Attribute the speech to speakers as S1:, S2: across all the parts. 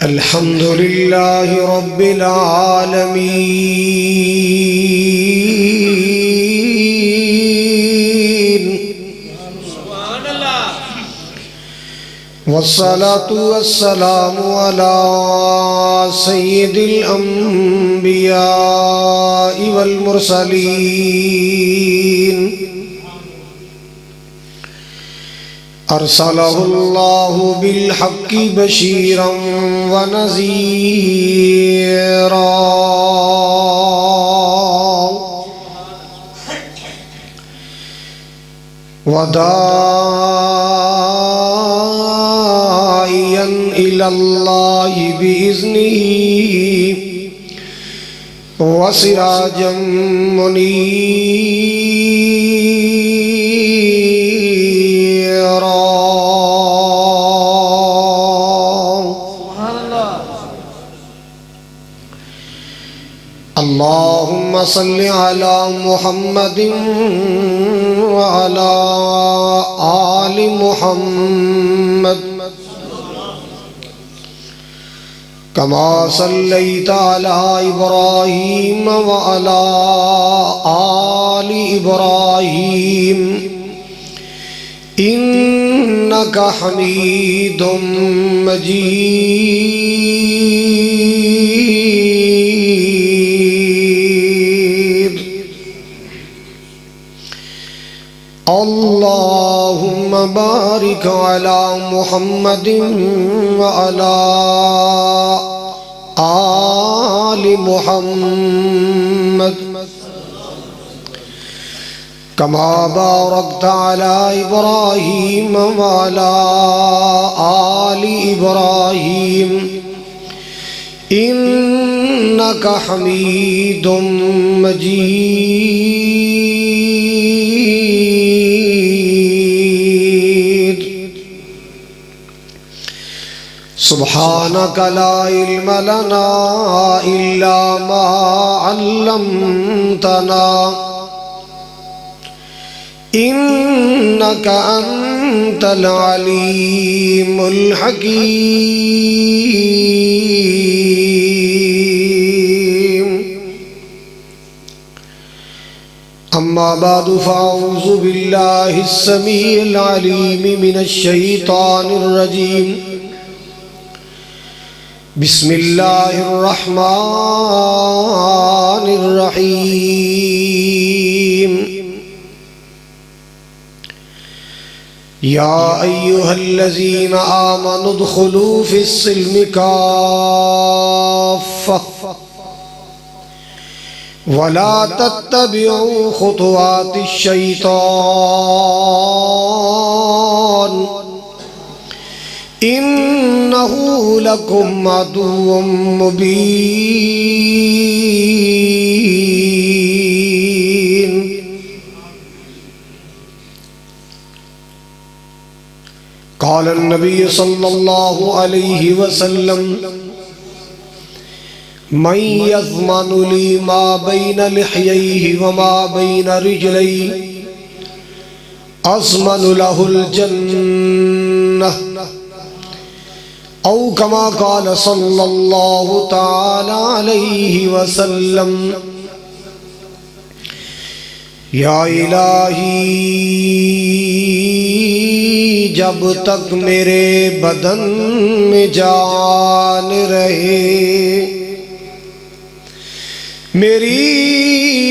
S1: الحمد لله رب العالمين والصلاة والسلام على سيد الأنبياء والمرسلين أرسله الله بالحق بشيرا ونذيرا وداعيا إلى الله بإذنه وسراجا منيرا. اللهم صل على محمد وعلى آل محمد كما صليت على إبراهيم وعلى آل إبراهيم إنك حميد مجيد. اللهم بارك على محمد وعلى آل محمد كما باركت على إبراهيم وعلى آل إبراهيم إنك حميد مجيد. سبحانك لا علم لنا إلا ما علمتنا إنك أنت العليم الحكيم. أما بعد فأعوذ بالله السميع العليم من الشيطان الرجيم. بسم الله الرحمن الرحيم. يا أيها الذين آمنوا ادخلوا في السلم كافة ولا تتبعوا خطوات الشيطان إنه لكم عدو مبين. قال النبي صلى الله عليه وسلم من يضمن لي ما بين لحييه وما بين رجليه أضمن له الجنة أو كما قال صلى الله تعالى عليه وسلم. یا الہی جب تک میرے بدن میں جان رہے میری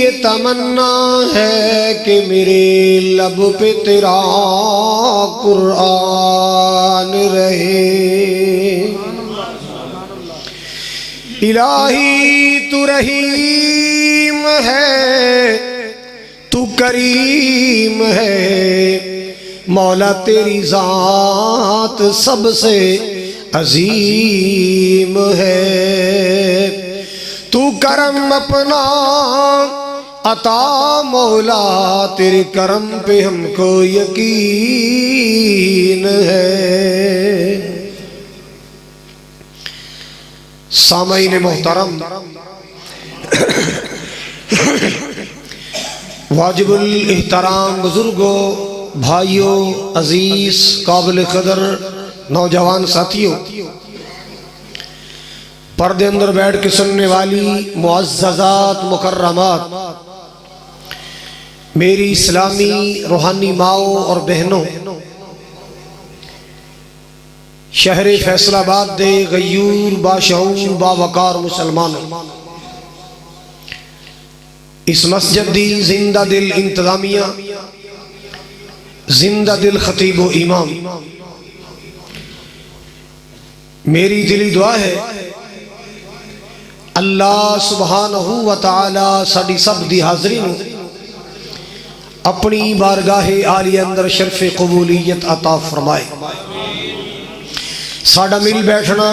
S1: یہ تمنا ہے کہ میرے لب پہ تیرا قرآن رہے. الہی تو رحیم ہے تو کریم ہے مولا تیری ذات سب سے عظیم ہے. تو کرم اپنا عطا مولا تیرے کرم پہ ہم کو یقین ہے. سامعین محترم، واجب الاحترام بزرگوں، بھائیوں، عزیز قابل قدر نوجوان ساتھیوں، پردے اندر بیٹھ کے سننے والی معززات مکرمات میری اسلامی روحانی ماؤں اور بہنوں، شہر فیصل آباد دے غیور باشعور باوقار مسلمانوں، اس مسجد دی زندہ دل انتظامیہ، زندہ دل خطیب و امام، میری دلی دعا ہے اللہ سبحانہ و تعالی ساڈی سب دی حاضری نو اپنی بارگاہ عالی اندر شرف قبولیت عطا فرمائے۔ ساڈا مل بیٹھنا،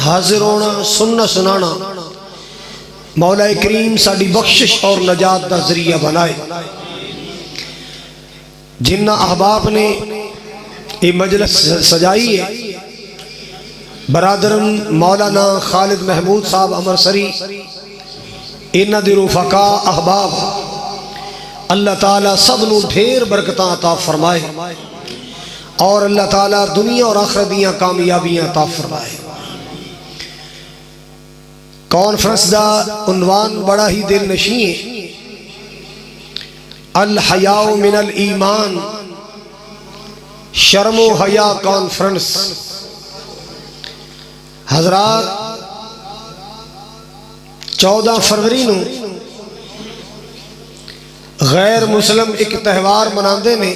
S1: حاضر ہونا، سننا سنانا مولا کریم ساڈی بخشش اور نجات دا ذریعہ بنائے۔ جنہ احباب نے یہ مجلس سجائی ہے، برادرم مولانا خالد محمود صاحب امرسری، انہ دی رفقا احباب، اللہ تعالیٰ سب نو ڈھیر برکتاں عطا فرمائے اور اللہ تعالیٰ دنیا اور آخرت دیاں کامیابیاں عطا فرمائے۔ کانفرنس دا عنوان بڑا ہی دل نشیں ہے، الحیاء من الایمان، شرم و حیا کانفرنس۔ حضرات 14 فروری نو غیر مسلم ایک تہوار مناندے نے،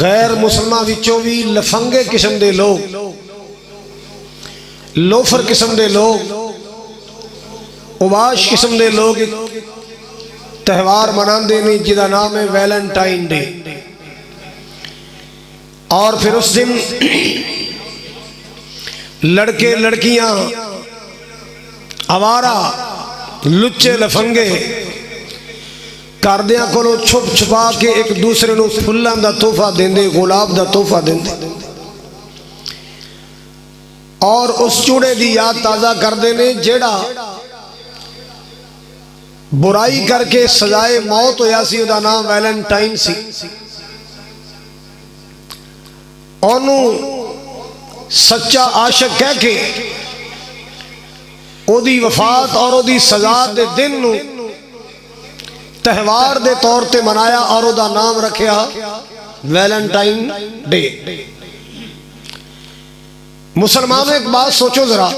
S1: غیر مسلمہ وچوں بھی لفنگے قسم دے لوگ، لوفر قسم دے لوگ، اوباش قسم دے لوگ ایک تہوار مناندے نے جدا نام ہے ویلنٹائن ڈے۔ اور پھر اس دن لڑکے لڑکیاں آوارہ لچے لفنگے کردیاں کولو چھپ چھپا کے ایک دوسرے نو پھلاں دا تحفہ دیندے، گلاب دا تحفہ دیندے، اور اس چوڑے دی یاد تازہ کردے نے جیڑا برائی کر کے سزائے موت ہویا سی، دا نام ویلنٹائن سی۔ انہوں سچا عاشق کہہ کے او دی وفات اور او دی سزا دے دن نو تہوار دے طور تے منایا اور او دا نام رکھیا ویلنٹائن ڈے۔ مسلمانوں ایک بات سوچو ذرا،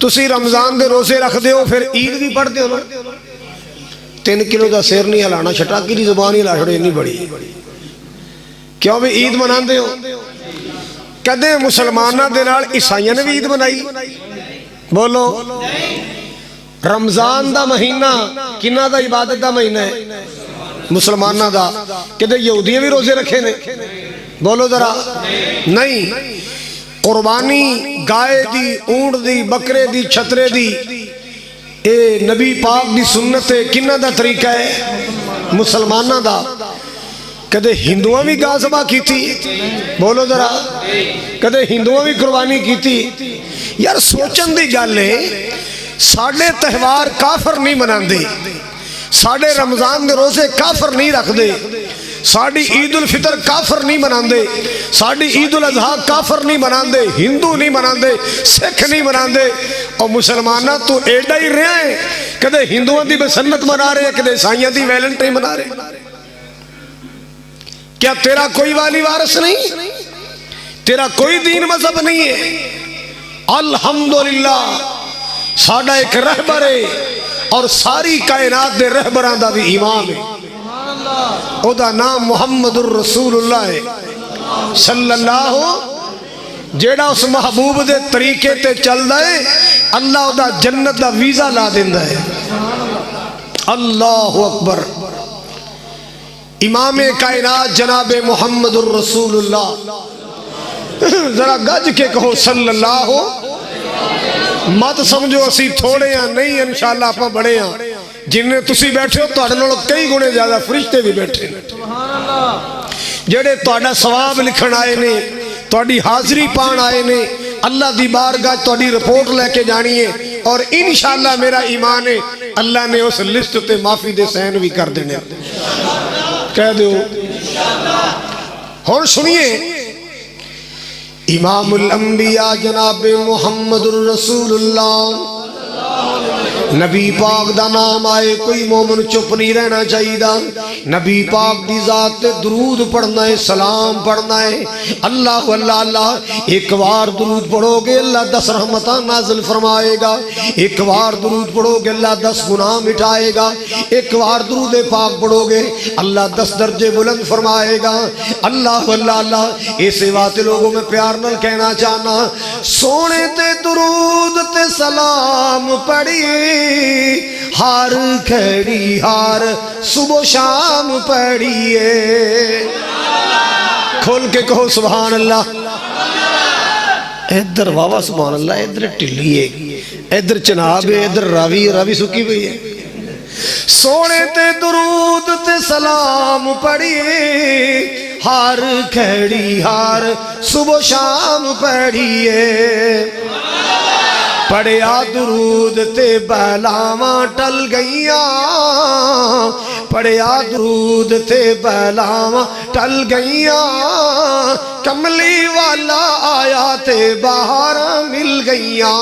S1: تسی رمضان دے روزے رکھ دے ہو پھر عید بھی پڑھ دے ہو نا، 3 کلو دا سیر نہیں ہلانا، چھٹاکی دی زبان ہی لا چھڑے نہیں بڑی، کیوں بھی عید منان دے ہو؟ کدے مسلمانہ دے نال عیسائیاں نے بھی عید منائی؟ بولو، رمضان دا مہینہ کنہ دا عبادت دا مہینہ ہے؟ مسلمانہ دا۔ کدے یہودیاں بھی روزے رکھے نے؟ بولو ذرا، نہیں۔ قربانی گائے دی، اونٹ دی، بکرے دی، چھترے دی، اے نبی پاک دی سنت ہے، کنہ دا طریقہ ہے؟ مسلمانہ دا۔ کدے ہندوؤں بھی گاہ ذبح کی تھی؟ بولو ذرا، کدے ہندوؤں بھی قربانی کی تھی؟ یار سوچن دی گل ہے، ساڑھے تہوار کافر نہیں مناندے، ساڑھے رمضان دے روزے کافر نہیں رکھ دے، ساڑھی عید الفطر کافر نہیں مناندے، ساڑھی عید الاضحیٰ کافر نہیں مناندے، ہندو نہیں مناندے، سکھ نہیں مناندے، اور مسلمانہ تو ایڈا ہی رہے ہیں، کدے ہندوؤں دی بسنت منا رہے ہیں، کدے عیسائیاں دی ویلنٹائن منا رہے ہیں۔ کیا تیرا کوئی والی وارث نہیں؟ تیرا کوئی دین مذہب نہیں ہے؟ الحمدللہ ساڑھا ایک رہبر ہے اور ساری کائنات دے رہبران دا بھی امام ہے، او دا نام محمد الرسول اللہ ہے صلی اللہ، جیڑا اس محبوب دے طریقے تے چل دائے اللہ دا جنت دا ویزا لا دیندہ ہے۔ اللہ اکبر۔ امام کائنات جناب محمد الرسول اللہ، ذرا گج کے کہو صلی اللہ، مت سمجھو اسی تھوڑے ہیں، نہیں انشاءاللہ آپ بڑے ہیں، جنہیں تسی بیٹھے ہو تو اڈنوں کئی گنے زیادہ فرشتے بھی بیٹھے ہیں، جڑے تہاڈا ثواب لکھن آئے نے، تہاڈی حاضری پان آئے نے، اللہ دی بارگاہ تہاڈی رپورٹ لے کے جانی ہے، اور انشاءاللہ میرا ایمان ہے اللہ نے اس لسٹ تے معافی دے سین بھی کر دینے۔ کہہ دو ہون سنیے، امام الانبیاء جناب محمد الرسول اللہ نبی پاک دا نام آئے کوئی مومن چپ نہیں رہنا چاہیے نبی پاک دی ذات تے درود پڑھنا ہے سلام پڑھنا ہے اللہ اللہ اللہ ایک بار درود پڑھو گے اللہ 10 رحمتاں نازل فرمائے گا ایک بار درود پڑھو گے اللہ 10 گناہ مٹائے گا ایک بار درود پاک پڑھو گے اللہ 10 درجے بلند فرمائے گا اللہ اللہ اللہ ایسے باتیں لوگوں میں پیار نہ کہنا چاہنا سونے تے درود تے سلام پڑھیے ہار کھڑی ہار صبح شام پڑھیے کھول کے کہو سبحان اللہ ادھر واوا سبحان اللہ ادھر ٹلیے ادھر چناب ہے ادھر راوی سکی ہوئی ہے سونے تے درود تے سلام پڑھیے ہار کھڑی ہار صبح شام پڑھیے پڑھیا درود تے بلاواں ٹل گئیاں پڑھیا درود تے بلاواں ٹل گئیاں کملی والا آیا تے بہاراں مل گئیاں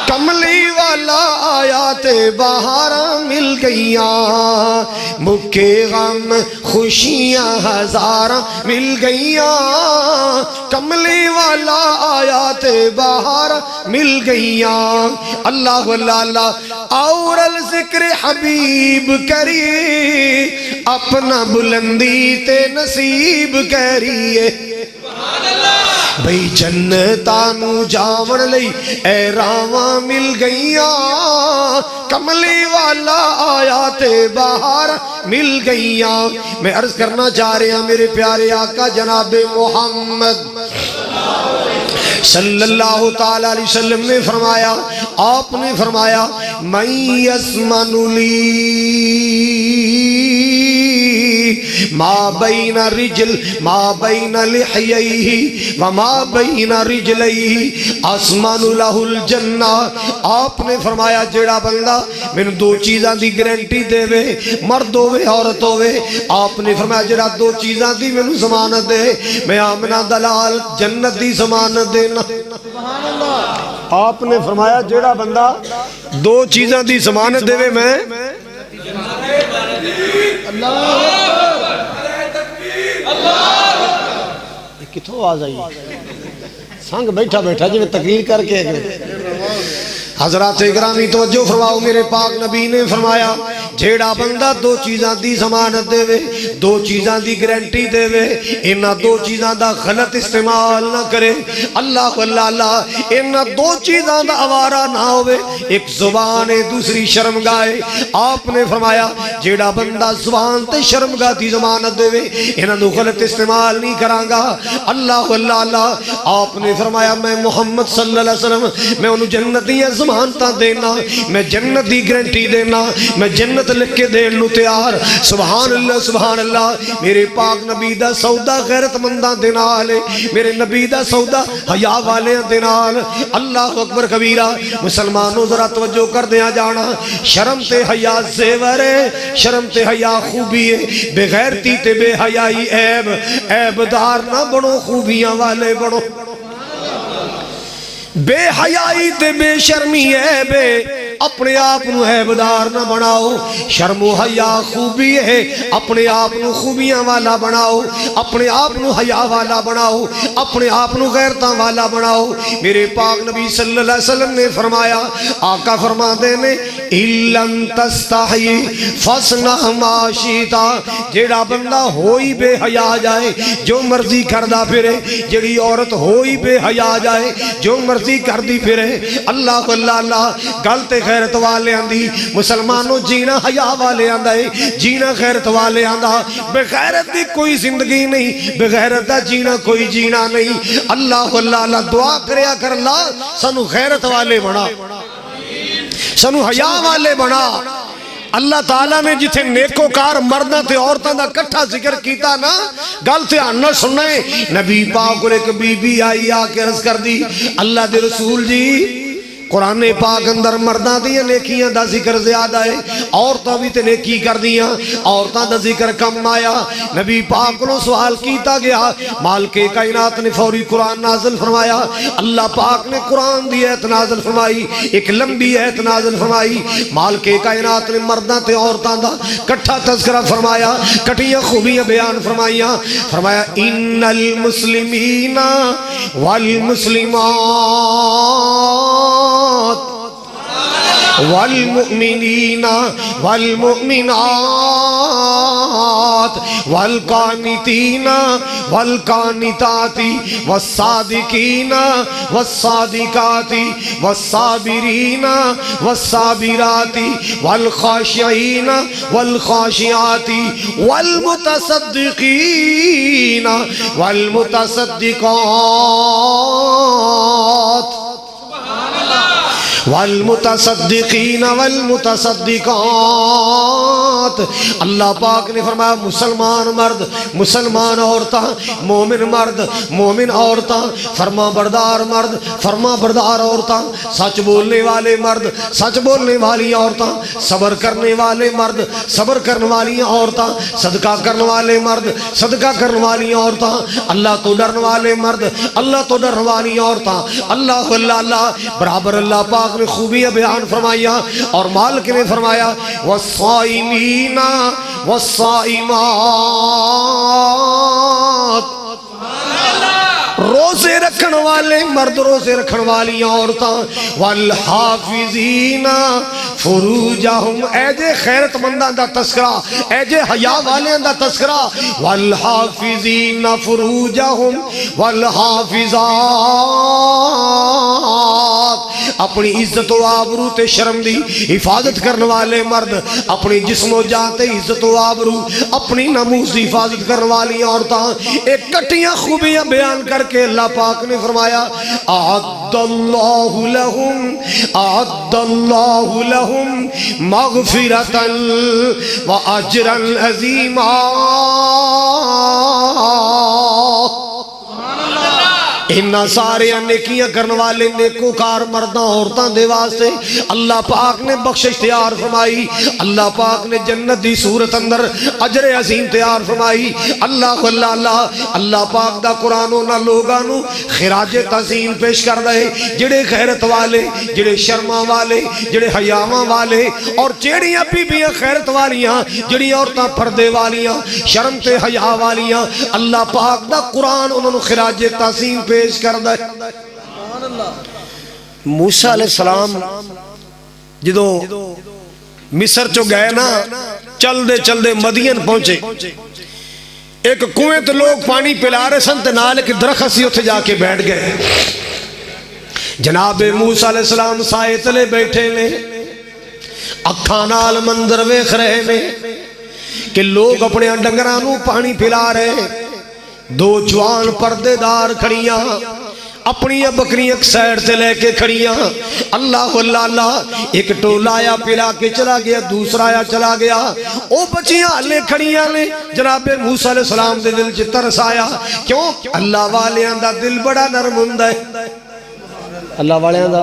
S1: کملی والا آیا تے بہاراں مل گئیاں مکے غم خوشیاں ہزاراں مل گئیاں کملی والا آیا تے بہاراں مل گئیاں اللہ اللہ اللہ اور الذکر حبیب کری اپنا بلندی تے نصیب کریے بھئی جنتانو جاون لئی اے راواں مل گئیاں کملی والا آیا تے باہر مل گئیاں میں عرض کرنا چاہ رہا میرے پیارے آقا جناب محمد صلی اللہ تعالیٰ علیہ وسلم نے فرمایا آپ نے فرمایا من یسمن لی ما بین رجل ما بین لحییہ وما بین رجلیہ اسمن لہ الجنہ آپ نے فرمایا جیڑا بندہ میں دو چیزاں دی گرنٹی دے وے مرد ہوئے عورت ہوئے آپ نے فرمایا جیڑا دو چیزاں دی میں ضمانت دے میں آمنہ دلال جنت دی ضمانت دینا آپ نے فرمایا جیڑا بندہ دو چیزاں دی ضمانت دے وے میں کتھوں آواز آئی سنگ بیٹھا بیٹھا جو تقریر کر کے حضرات اکرامی توجہ فرماؤ میرے پاک نبی نے فرمایا جیڑا بندہ دو چیزاں دی ضمانت دے وے دو چیزاں دی گارنٹی دے وے انہاں دو چیزاں دا غلط استعمال نہ کرے اللہ اللہ اللہ انہاں دو چیزاں دا آوارہ نہ ہوئے ایک زبان ہے دوسری شرمگاہ آپ نے فرمایا جیڑا بندہ زبان تے شرمگاہ دی ضمانت دے وے انہاں دو غلط استعمال نہیں کرانگا اللہ اللہ اللہ آپ نے فرمایا میں محمد صلی اللہ علیہ وسلم میں انہوں جنتیاں ضمانتاں دینا میں جنت دی گارنٹی دینا میں جنت لکھ کے دین نو تیار سبحان اللہ میرے پاک نبی دا سودا غیرت منداں دے نال میرے نبی دا سودا حیا والیاں دے نال اللہ اکبر کبیرہ مسلمانوں ذرا توجہ کر دیا جانا شرم تے حیا زیور ہے شرم تے حیا خوبی ہے بے غیرتی تے بے حیائی عیب دار نہ بڑو خوبیاں والے بڑو بے حیائی تے بے شرمی عیب اپنے آپ نو عیبدار نہ بناؤ شرم و حیا خوبی ہے اپنے آپ نو خوبیاں والا بناؤ اپنے آپ نو حیا والا بناؤ اپنے آپ نو غیرتاں والا بناؤ میرے پاک نبی صلی اللہ علیہ وسلم نے فرمایا آقا فرما دے نے اِلَّن تَسْتَحْيِ فَصْنَعْ مَا شِئْتَ جیڑا بندہ ہوئی بے حیا جائے جو مرضی کردہ پھرے جیڑی عورت ہوئی بے حیا جائے جو مرضی کردی پھرے اللہ اللہ اللہ گلتے غیرت والے آندھی مسلمانوں جینا حیا والے آندھائے جینا غیرت والے آندھا بغیرت دی کوئی زندگی نہیں بغیرت دا جینا کوئی جینا نہیں اللہ اللہ اللہ دعا کریا کر اللہ سنو غیرت والے بنا سنو حیا والے بنا اللہ تعالیٰ نے جتھے نیکوکار مردہ تے عورتاں دا کٹھا ذکر کیتا نا گل تے آنا سننے نبی پاک اور ایک بی بی آئی آکے عرض کر دی اللہ دے رسول جی قرآن پاک اندر مرداں دیاں نیکیاں دا ذکر زیادہ ہے، عورتاں بھی تے نیکی کر دیاں، عورتاں دا ذکر کم آیا۔ نبی پاک کو سوال کیتا گیا، مالک کائنات نے فوری قرآن نازل فرمایا، اللہ پاک نے قرآن دی ایت نازل فرمائی، ایک لمبی ایت نازل فرمائی، مالک کائنات نے مرداں تے عورتاں دا کٹھا تذکرہ فرمایا، کٹھیاں خوبیاں بیان فرمائیاں، فرمایا ان المسلمین والمسلمات والمؤمنین والمؤمنات والقانتین والقانتات والصادقین والصادقات والصابرین والصابرات والخاشعین والخاشعات والمتصدقین والمتصدقات والمتصدقین والمتصدقات۔ اللہ پاک نے فرمایا مسلمان مرد، مسلمان عورتاں، مومن مرد، مومن عورتاں، فرما بردار مرد، فرما بردار عورتاں، سچ بولنے والے مرد، سچ بولنے والی عورتاں، صبر کرنے والے مرد، صبر کرنے والی عورتاں، صدقہ کرنے والے مرد، صدقہ کرنے والی عورتاں، اللہ تو ڈرنے والے مرد، اللہ تو ڈرنے والی عورتاں، اللہ اللہ اللہ برابر۔ اللہ پاک نے خوبیاں بیان فرمایا اور مالک نے فرمایا والصائمین والصائمات، روزے رکھن والے مرد، روزے رکھن والی عورتاں، والحافظین فروجہم، اے جے خیرت منداں دا تذکرہ، اے جے حیا والیاں دا تذکرہ، والحافظین فروجہم والحافظات، اپنی عزت و آبرو تے شرم دی حفاظت کرنے والے مرد، اپنی جسم و جان تے عزت و آبرو، اپنی ناموس دی حفاظت کرنے والی عورتاں، ایک کٹیاں خوبیاں بیان کر کے اللہ پاک نے فرمایا اعد اللہ لہم مغفرۃ و اجرا عظیما۔ انہا سارے نیکیاں کرنے والے نیکوکار مرداں عورتاں دے واسطے اللہ پاک نے بخشش تیار فرمائی، اللہ پاک نے جنت دی صورت اندر اجر عظیم تیار فرمائی۔ اللہ اللہ اللہ اللہ پاک دا قرآن انہاں لوگانوں خراج تعظیم پیش کر رہے جڑے غیرت والے، جڑے شرما والے، جڑے حیاواں والے، اور جڑیاں بیبیاں خیرت والیاں، جڑی عورتاں پردے والیاں، شرم تے حیا والیاں، اللہ پاک دا قرآن انہوں خراج تعظیم پیش کر دے۔ موسیٰ علیہ السلام جدو مصر چو گئے نا، چل دے چل دے مدین پہنچے، ایک کنویں تو لوگ پانی پلا رہے سن تے نال ایک درخت سی اتھے جا کے بیٹھ گئے۔ جناب موسیٰ علیہ السلام سائے تلے بیٹھے نے، اکھاں نال منظر ویکھ رہے نے کہ لوگ اپنے ڈنگرانوں پانی پلا رہے، دو جوان پردے دار کھڑیاں اپنی بکریاں سائر سے لے کے کھڑیاں، اللہ اللہ اللہ، ایک ٹولا آیا پلا کے چلا گیا، دوسرا آیا چلا گیا، او بچیاں لے کھڑیاں لے۔ جناب موسیٰ علیہ السلام دے دل چ ترس آیا، کیوں؟ اللہ والیاں دا دل بڑا نرم ہوندا ہے، اللہ والیاں دا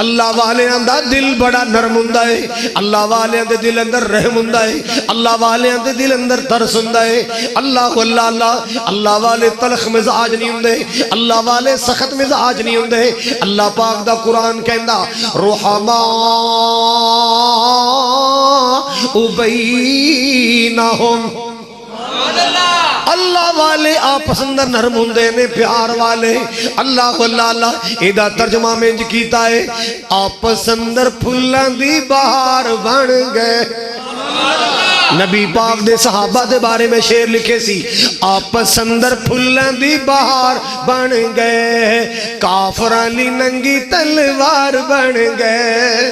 S1: اللہ والیاں دا دل بڑا نرم ہوندا ہے، اللہ والیاں دے دل اندر رحم ہوندا ہے، اللہ والیاں دے دل اندر ترس ہوندا ہے۔ اللہ اللہ اللہ اللہ والے تلخ مزاج نہیں ہوندے، اللہ والے سخت مزاج نہیں ہوندے۔ اللہ پاک دا قرآن کہندا رحماء بینہم، اللہ والے آپس اندر نرم ہوندے نے، پیار والے۔ اللہ اللہ اللہ ایدہ ترجمہ میں انج کیتا ہے آپس اندر پھلاں دی بہار بن گئے۔ نبی پاک دے صحابہ دے بارے میں شعر لکھے سی، آپس اندر پھلاں دی بہار بن گئے، کافراں لی ننگی تلوار بن گئے۔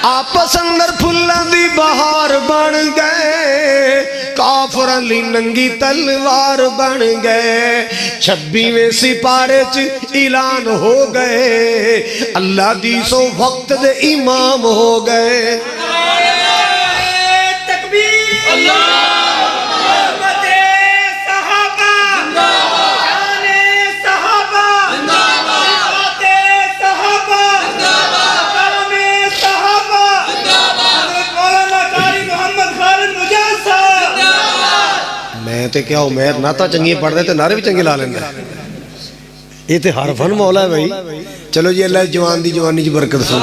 S1: آپس اندر پھلاں دی بہار بن گئے، کافراں لی ننگی تلوار بن گئے۔ 26ویں سپارے چ اعلان ہو گئے، اللہ دی سو وقت دے امام ہو گئے۔ میں تے کیا عمیر ناتا چنگی پڑھ دے تے نعرے بھی چنگے لا لیندے یہ تے ہر فن مولا ہے بھائی چلو جی اللہ جوان دی جوانی جی برکت سو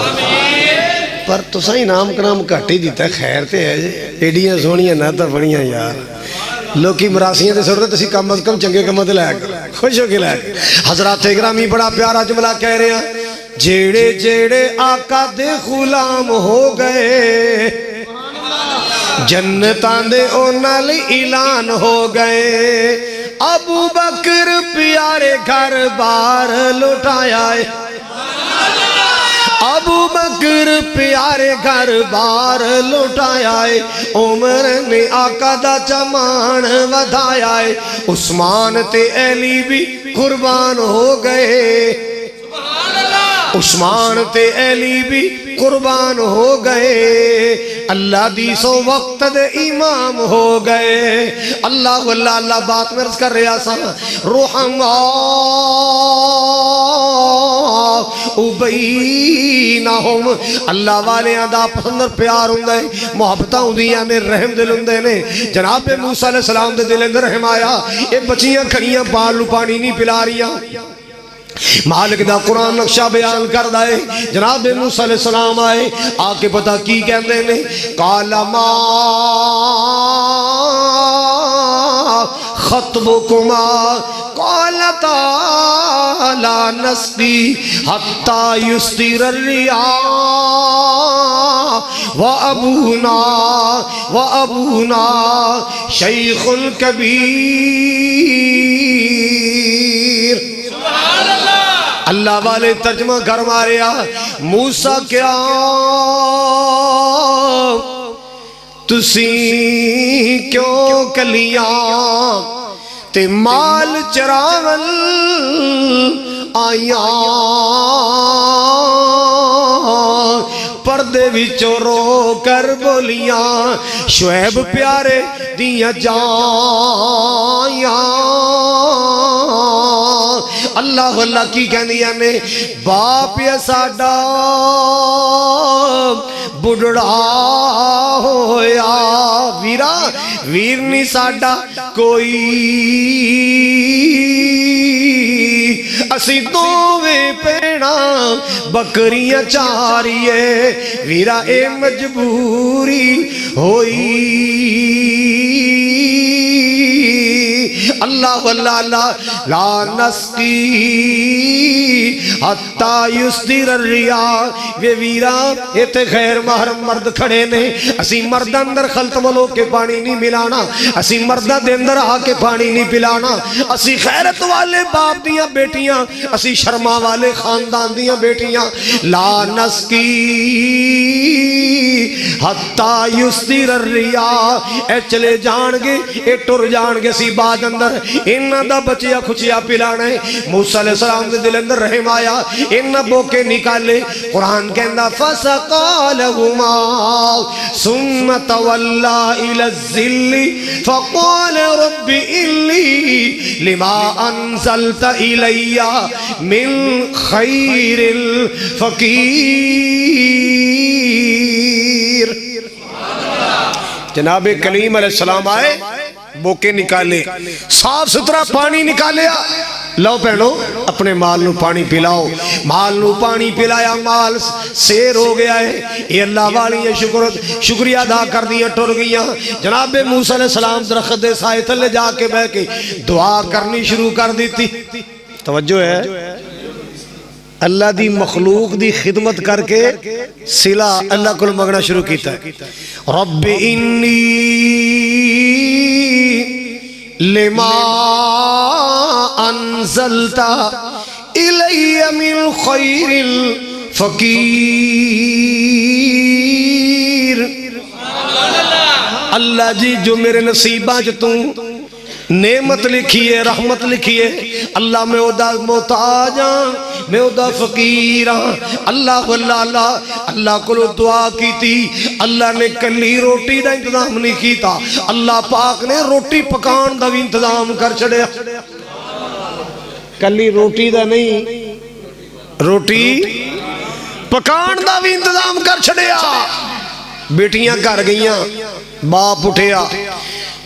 S1: پر تو سا انعام کرام گھٹ ہی دیتا ہے خیر تے ہے ایڈیاں سونیاں ناتا بڑیاں یار لوکی مراسیاں تے سڑتے تسی کم از کم چنگے کمہ تے لائے کر خوش ہو کے لائے کر حضرات اکرامی بڑا پیارا جملہ کہہ رہے ہیں جیڑے جیڑے آقا دے غلام ہو گئے جنتاں دے اونال اعلان ہو گئے ابو بکر پیارے گھر بار لٹایا ہے ابو بکر پیارے گھر بار لٹایا ہے عمر نے آقا دا چمان ودھایا ہے عثمان تے علی بھی قربان ہو گئے عثمان تے علی بھی قربان ہو گئے اللہ دی سو وقت دے امام ہو گئے اللہ واللہ اللہ بات مرز کر رہا سا روحما بینہم اللہ والے آدھا پسندر پیار ہوں گئے محبتہ ہوں دیا نے رحم دل ہوں دے نے جناب موسیٰ علیہ السلام دے دل اندر رحم آیا یہ بچیاں کھڑیاں بالو پانی نہیں پلا رہیاں مالک دا قرآن نقشہ بیان کر دائے جناب موسیٰ علیہ السلام آئے آکے پتہ کی کہندے نے قَالَ مَا خَطْبُكُمَا قَالَتَا لَا نَسْقِي حَتَّى يُسْدِرَ الرِّعَاءَ وَأَبُونَا شَيْخٌ كَبِيرٌ اللہ والے ترجمہ کر ماریا موسیٰ کیا تسی کیوں کلیاں تے مال چراول آیاں پردے وچوں رو کر بولیاں شعیب پیارے دیاں جائیاں اللہ اللہ کی کہنیاں نے باپ یا ساڈا بڑھڑا ہویا ویرا ویر نہیں ساڈا کوئی اسی دوویں پیڑا بکریاں چاریے ویرا اے مجبوری ہوئی اللہ واللہ اللہ لا نسقی حتی یسدر الرعاء وے ویرا ایتے غیر محرم مرد کھڑے نے اسی مرد اندر خلط ملو کے پانی نہیں ملانا اسی مردہ دے اندر آ کے پانی نہیں پلانا اسی خیرت والے باپ دیاں بیٹیاں اسی شرما والے خاندان دیاں بیٹیاں لا نسقی حتی یسدر الرعاء اے چلے جان گے اے ٹر جان گے سی بعد اندر انہاں دا بچیا کھچیا پلانا ہے موسیٰ علیہ السلام دے دل اندر رحم آیا انہاں بوکے نکالے قرآن کہندہ فَسَقَا لَهُمَا ثُمَّ تَوَلَّا إِلَى الظِّلِّ فَقَالَ رَبِّ إِلِّي لِمَا أَنزَلْتَ إِلَيَّ مِنْ خَيْرِ الْفَقِيرِ جناب کلیم علیہ السلام آئے بوکے نکالے صاف سترہ پانی نکالیا لو پہنو اپنے مال نو پانی پلاؤ مال نو پانی پلایا مال سیر ہو گیا ہے یہ اللہ والی شکریہ ادا کر دیا ٹر گیا جناب موسیٰ علیہ السلام درخت دے سائے تلے جا کے بہ کے دعا کرنی شروع کر دیتی توجہ ہے اللہ دی مخلوق دی خدمت کر کے صلہ اللہ کو مگنا شروع کیتا ہے رب انی لما انزلت الی من خیر الفقیر اللہ جی جو میرے نصیبہ جو تم نعمت لکھیے رحمت لکھیے اللہ میں ادا محتاج ہاں میں ادا فقیر ہاں اللہ واللہ اللہ کو دعا کی تھی اللہ نے کلی روٹی دا انتظام نہیں کیتا اللہ پاک نے روٹی پکان دا بھی انتظام کر چھڑے کلی روٹی دا نہیں روٹی پکان دا بھی انتظام کر چھڑے بیٹیاں کر گئیاں باپ اٹھیا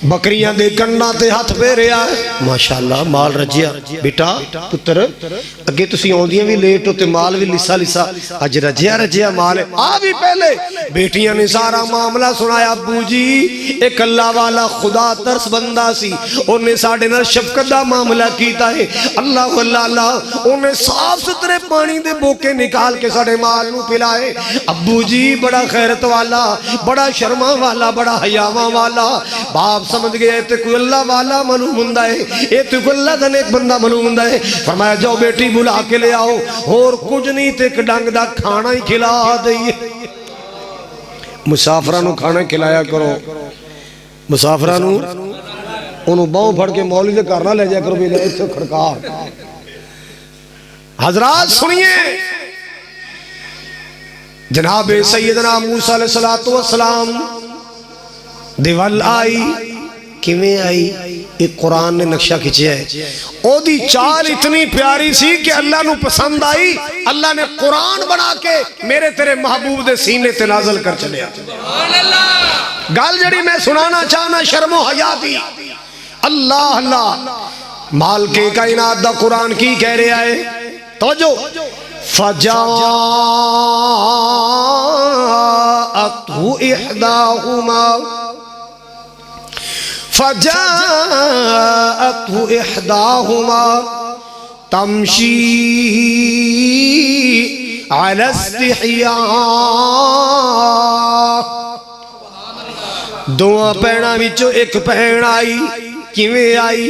S1: بکریاں دے کنڈاں تے ہاتھ پھیریا ہے ماشاءاللہ مال رجیا بیٹا پتر اگے تسی اوندیاں بھی لیٹ ہو تے مال بھی لسا لسا اج رجیا مال ہے آ بھی پہلے بیٹیاں نے سارا معاملہ سنایا ابو جی ایک اللہ والا خدا ترس بندہ سی انہیں ساڑھے نال شفقت دا معاملہ کیتا ہے اللہ اللہ انہیں صاف سترے پانی دے بوکے نکال کے ساڑھے مال نو پلائے ابو جی بڑا خیرت والا بڑا شرما والا بڑا حیاواں والا باپ سمجھ گئے تے کوئی اللہ والا معلوم ہوندا ہے اے تے کوئی اللہ دا نیک بندہ معلوم ہوندا ہے فرمایا جاؤ بیٹی بلا کے لے آؤ اور کچھ نہیں تے ایک ڈنگ دا کھانا ہی کھلا دئیے مسافرانو کھانا کھلایا کرو مسافرانو انہوں باؤں پھڑ کے مولوی دے کرنا لے جائے کرو بھی لے اسے کھڑکار حضرات سنیے جناب سیدنا موسیٰ علیہ السلام دیوال آئی کیویں آئی ایک قرآن نے نقشہ کھچیا ہے او دی چال اتنی پیاری سی کہ اللہ نو پسند آئی اللہ نے قرآن بنا کے میرے تیرے محبوب دے سینے تے نازل کر چلیا گال جڑی میں سنانا چاہنا شرم و حیا دی اللہ اللہ مال کے کائنات دا قرآن کی کہہ رہا ہے توجہ فجاءتہ احداہما فجاءته إحداهما تمشي على استحياء دعا پہنا بچو ایک پہن آئی کیویں آئی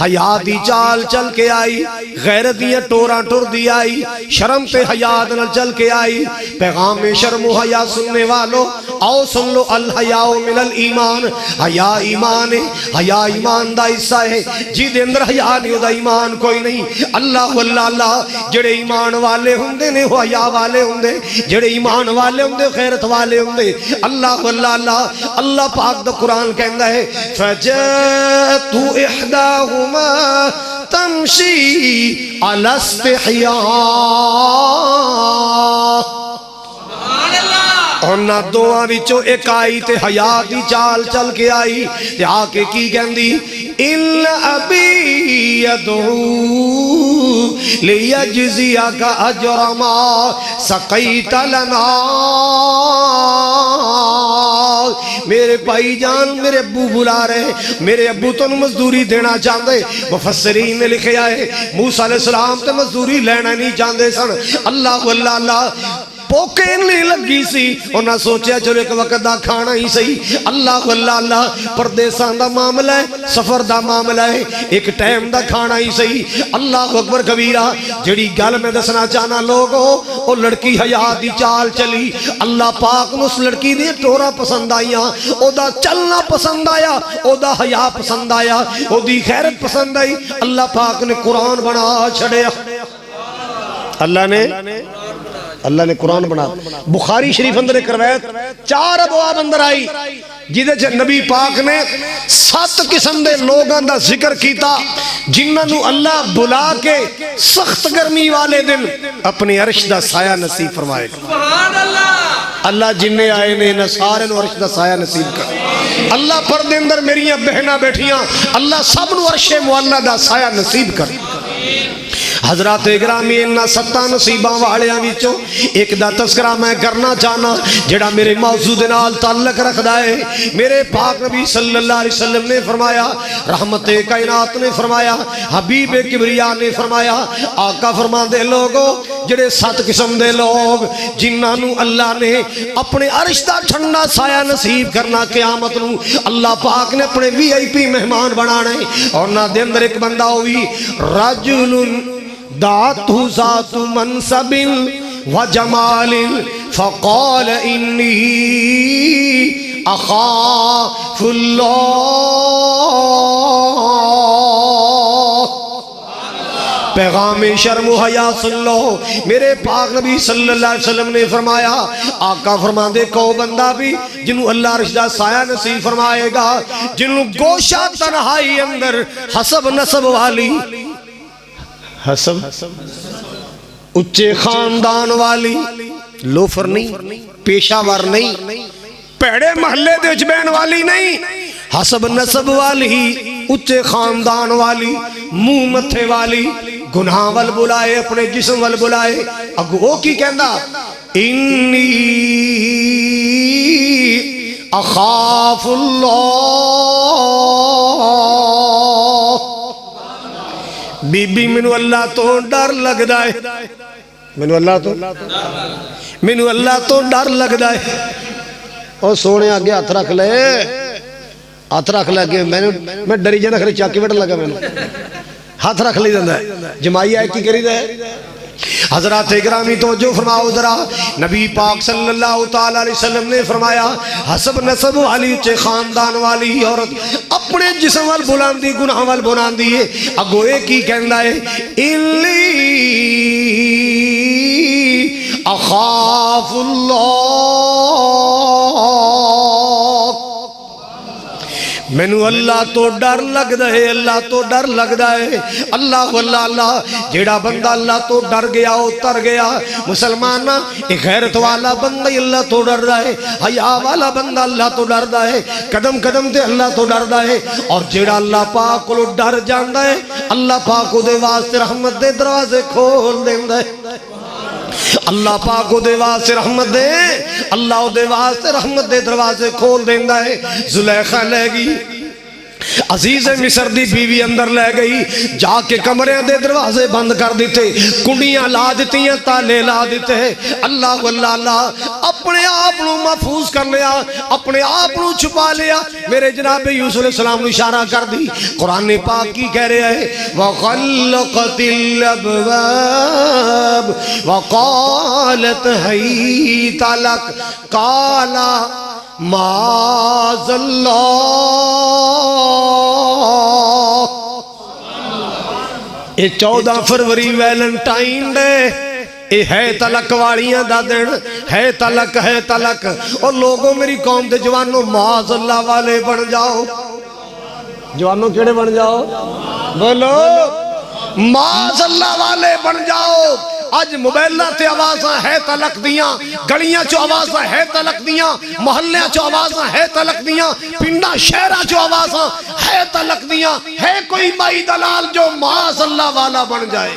S1: حیا دی چال چل کے آئی غیرت دیاں ٹوراں ٹر دی آئی شرم تے حیا نال چل کے آئی پیغام شرم و حیا سننے والو آؤ سن لو الحیاء من الایمان حیا ایمان ہے حیا ایمان دا حصہ ہے جی دے اندر حیا نہیں دا ایمان کوئی نہیں اللہ اللہ جڑے ایمان والے ہوندے نے وہ حیا والے ہوندے جڑے ایمان والے ہوندے غیرت والے ہوندے اللہ اللہ اللہ پاک دا قرآن کہندا ہے فجاءت احداہما تمشی علی استحیاء اونا دعا وچو ایک آئی تے حیا دی چال چل کے آئی تے آکے کی کہندی اِلَّا أَبِي يَدْعُو لِيَجْزِيَكَ أَجْرَ مَا سَقَيْتَ لَنَا میرے بھائی جان میرے ابو بلا رہے میرے ابو تو مزدوری دینا چاہتے مفسرین نے لکھے آئے موسیٰ علیہ السلام تے مزدوری لینا نہیں چاہتے سن اللہ اللہ پوکے نہیں لگی سی انہاں سوچیا چلو ایک وقت دا کھانا ہی صحیح اللہ اللہ پردیسان دا معاملہ ہے سفر دا معاملہ ہے ایک ٹائم دا کھانا ہی صحیح اللہ اکبر کبیرہ جڑی گل میں دسنا چاہنا لوگو او لڑکی حیا دی چال چلی اللہ پاک نو اس لڑکی دی ٹورا پسند آئیاں او دا چلنا پسند آیا او دا حیا پسند آیا او دی خیرت پسند آئی اللہ پاک نے قرآن بنا چھڑیا اللہ نے قرآن بنا بخاری شریف اندر ایک روایت 4 ابواب اندر آئی جیدے چھے نبی پاک نے 7 قسم دے لوگاں دا ذکر کیتا جنہاں نو اللہ بلا کے سخت گرمی والے دن اپنی عرش دا سایہ نصیب فرمائے اللہ جنہیں آئے نے نصارے نو عرش دا سایہ نصیب کر اللہ پردے اندر میریاں بہناں بیٹھیاں اللہ سب نو عرش معلیٰ دا سایہ نصیب کر حضرات اگرامی انہا 7 نصیباں والیاں ویچو ایک دا تذکرہ میں کرنا چاہنا جڑا میرے موضوع نال تعلق رکھ دائے میرے پاک نبی صلی اللہ علیہ وسلم نے فرمایا رحمت کائنات نے فرمایا حبیب کبریا نے فرمایا آقا فرما دے لوگو جڑے 7 قسم دے لوگ جنہاں نو اللہ نے اپنے عرش دا ٹھنڈا سایہ نصیب کرنا قیامت نو اللہ پاک نے اپنے وی آئی پی مہمان بنانے اور نہ دے اندر ایک بندہ ہوئی رجل دعته ذات منصب وجمال فقال إني أخاف الله پیغام شرم و حیا سن لو میرے پاک نبی صلی اللہ علیہ وسلم نے فرمایا آقا فرما دے کو بندہ بھی جنہوں اللہ رشدہ سایہ نصیب فرمائے گا جنہوں گوشہ تنہائی اندر حسب نسب والی حسب اچھے خاندان والی لوفر نہیں پیشہ ور نہیں پیڑے محلے دے جبین والی نہیں حسب نسب والی اچے خاندان والی منہ متھے والی گناہ ول بلائے اپنے جسم ول بلائے اگو وہ کی کہندا انی اخاف اللہ بی بی منو اللہ تو ڈر لگدا ہے منو اللہ تو ڈر لگدا ہے او سونے آگے ہاتھ رکھ لے ہاتھ رکھ لے میں ڈری جانا خری چاکی وڑ لگا میں ہاتھ رکھ لی دندا ہے جمائی آئے کی کری دے حضرات اکرامی توجہ فرماؤ ذرا نبی پاک صلی اللہ تعالی علیہ وسلم نے فرمایا حسب نسب والی اچھے خاندان والی عورت اپنے جسم وال بلاندی گناہ وال بلاندی ہے اگو ایک ہی کہندا ہے الی اخاف اللہ مینو اللہ تو ڈر لگدا ہے اللہ تو ڈر لگدا ہے اللہ واللہ اللہ جیڑا بندہ اللہ تو ڈر گیا او تر گیا مسلمان ایک غیرت والا بندہ اللہ تو ڈردا ہے حیا والا بندہ اللہ تو ڈردا ہے قدم قدم تے اللہ تو ڈردا ہے اور جیڑا اللہ پاک کو ڈر جاندا ہے اللہ پاک دے واسطے رحمت دے دروازے کھول دیندا ہے اللہ پاک کو دے واسطے رحمت دے اللہ دے واسطے رحمت دے دروازے کھول دیندا ہے زلیخا لے گئی عزیز مصر دی بیوی اندر لے گئی جا کے کمرے دے دروازے بند کر دیتے کنڈیاں لا دیتیاں تالے لا دیتے اللہ واللہ اللہ اپنے آپ نو محفوظ کر لیا اپنے آپ نو چھپا لیا میرے جناب یوسف علیہ السلام نو اشارہ کر دی قرآن پاک کی کہہ رہے ہیں وَغَلَّقَتِ الْأَبْوَابِ وَقَالَتْ هَيْتَ لَكَ قَالَ معاذ اللہ یہ 14 فروری ویلنٹائن ڈے یہ ہے تلک والیاں دا دن ہے تلک اور لوگوں میری قوم دے جوانوں معاذ اللہ والے بن جاؤ جوانوں کیڑے بن جاؤ بولو معاذ اللہ والے بن جاؤ آج موبائلہ تے آوازاں ہے تلک دیاں گلیاں چو آوازاں ہے تلک دیاں محلیاں چو آوازاں ہے تلک دیاں پنڈا شہرہ چو آوازاں ہے تلک دیاں ہے کوئی مائی دلال جو معاذ اللہ والا بن جائے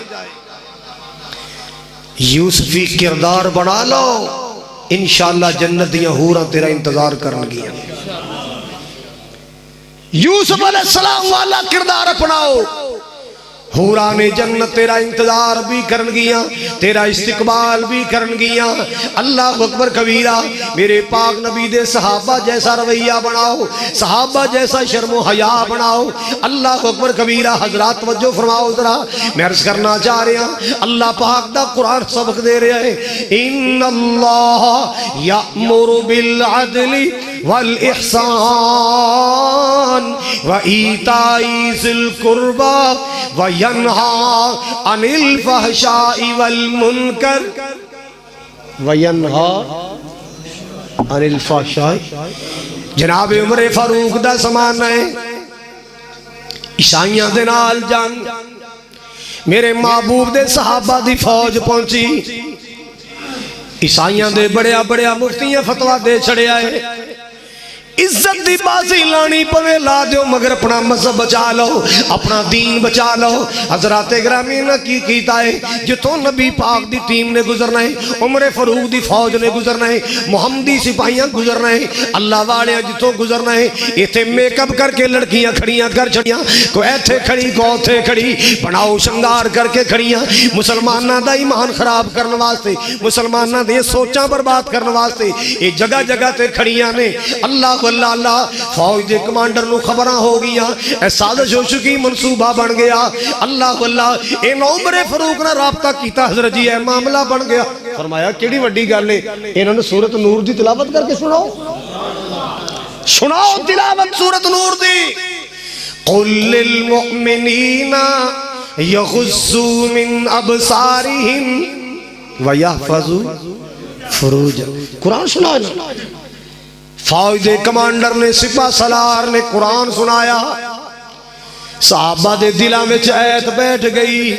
S1: یوسفی کردار بنا لو انشاءاللہ جنت دیاں حوراں تیرا انتظار کرن گیا یوسف علیہ السلام والا کردار اپناؤ حوران جنت تیرا انتظار بھی کرن گیا تیرا استقبال بھی کرن گیا اللہ اکبر کبیرہ میرے پاک نبی دے صحابہ جیسا رویہ بناؤ صحابہ جیسا شرم و حیا بناؤ اللہ اکبر کبیرہ حضرات توجہ فرماؤ ذرا میں عرض کرنا چاہ رہا ہوں اللہ پاک دا قرآن سبق دے رہے ہیں ان اللہ یأمر بالعدل والإحسان وإيتاء ذي القربى وينهى عن الفحشاء والمنكر عن الفحشاء جناب عمر فاروق دا زمانہ ہے عیسائیاں دے نال جنگ میرے محبوب دے صحابہ دی فوج پہنچی عیسائیاں دے بڑے مفتیاں فتوہ دے چھڑے آئے عزت دی بازی لانی پوے لا دیو مگر اپنا مذہب بچا لو اپنا دین بچا لو حضرات گرامی نے کی کیتا ہے جتوں نبی پاک دی ٹیم نے گزرنا ہے عمر فاروق دی فوج نے گزرنا ہے محمدی سپاہیاں گزرنا ہے اللہ والے جتوں گزرنا ہے ایتھے میک اپ کر کے لڑکیاں کھڑیاں کر چھڑیاں کو ایتھے کھڑی کو اوتھے کھڑی بناؤ شنگار کر کے کھڑیاں مسلمانہ دا ایمان خراب کرنے واسطے مسلمانہ دے سوچاں برباد کرنے واسطے یہ جگہ جگہ تے کھڑیاں نے اللہ اللہ اللہ فوج دے کمانڈر نو خبراں ہو گیا اے سازش ہو چکی منصوبہ بن گیا اللہ اللہ ان عمر فاروق نے رابطہ کیتا حضرت جی اے معاملہ بن گیا فرمایا کیڑی وڈی گل ہے انہوں نے سورۃ نور دی تلاوت کر کے سناؤ تلاوت سورۃ نور دی قل للمؤمنین یغضوا من ابصارهم ویحفظوا فروجهم قرآن سنایا فوج دے کمانڈر نے سپاہ سالار نے قرآن سنایا صحابہ دے دلہ میں چیت بیٹھ گئی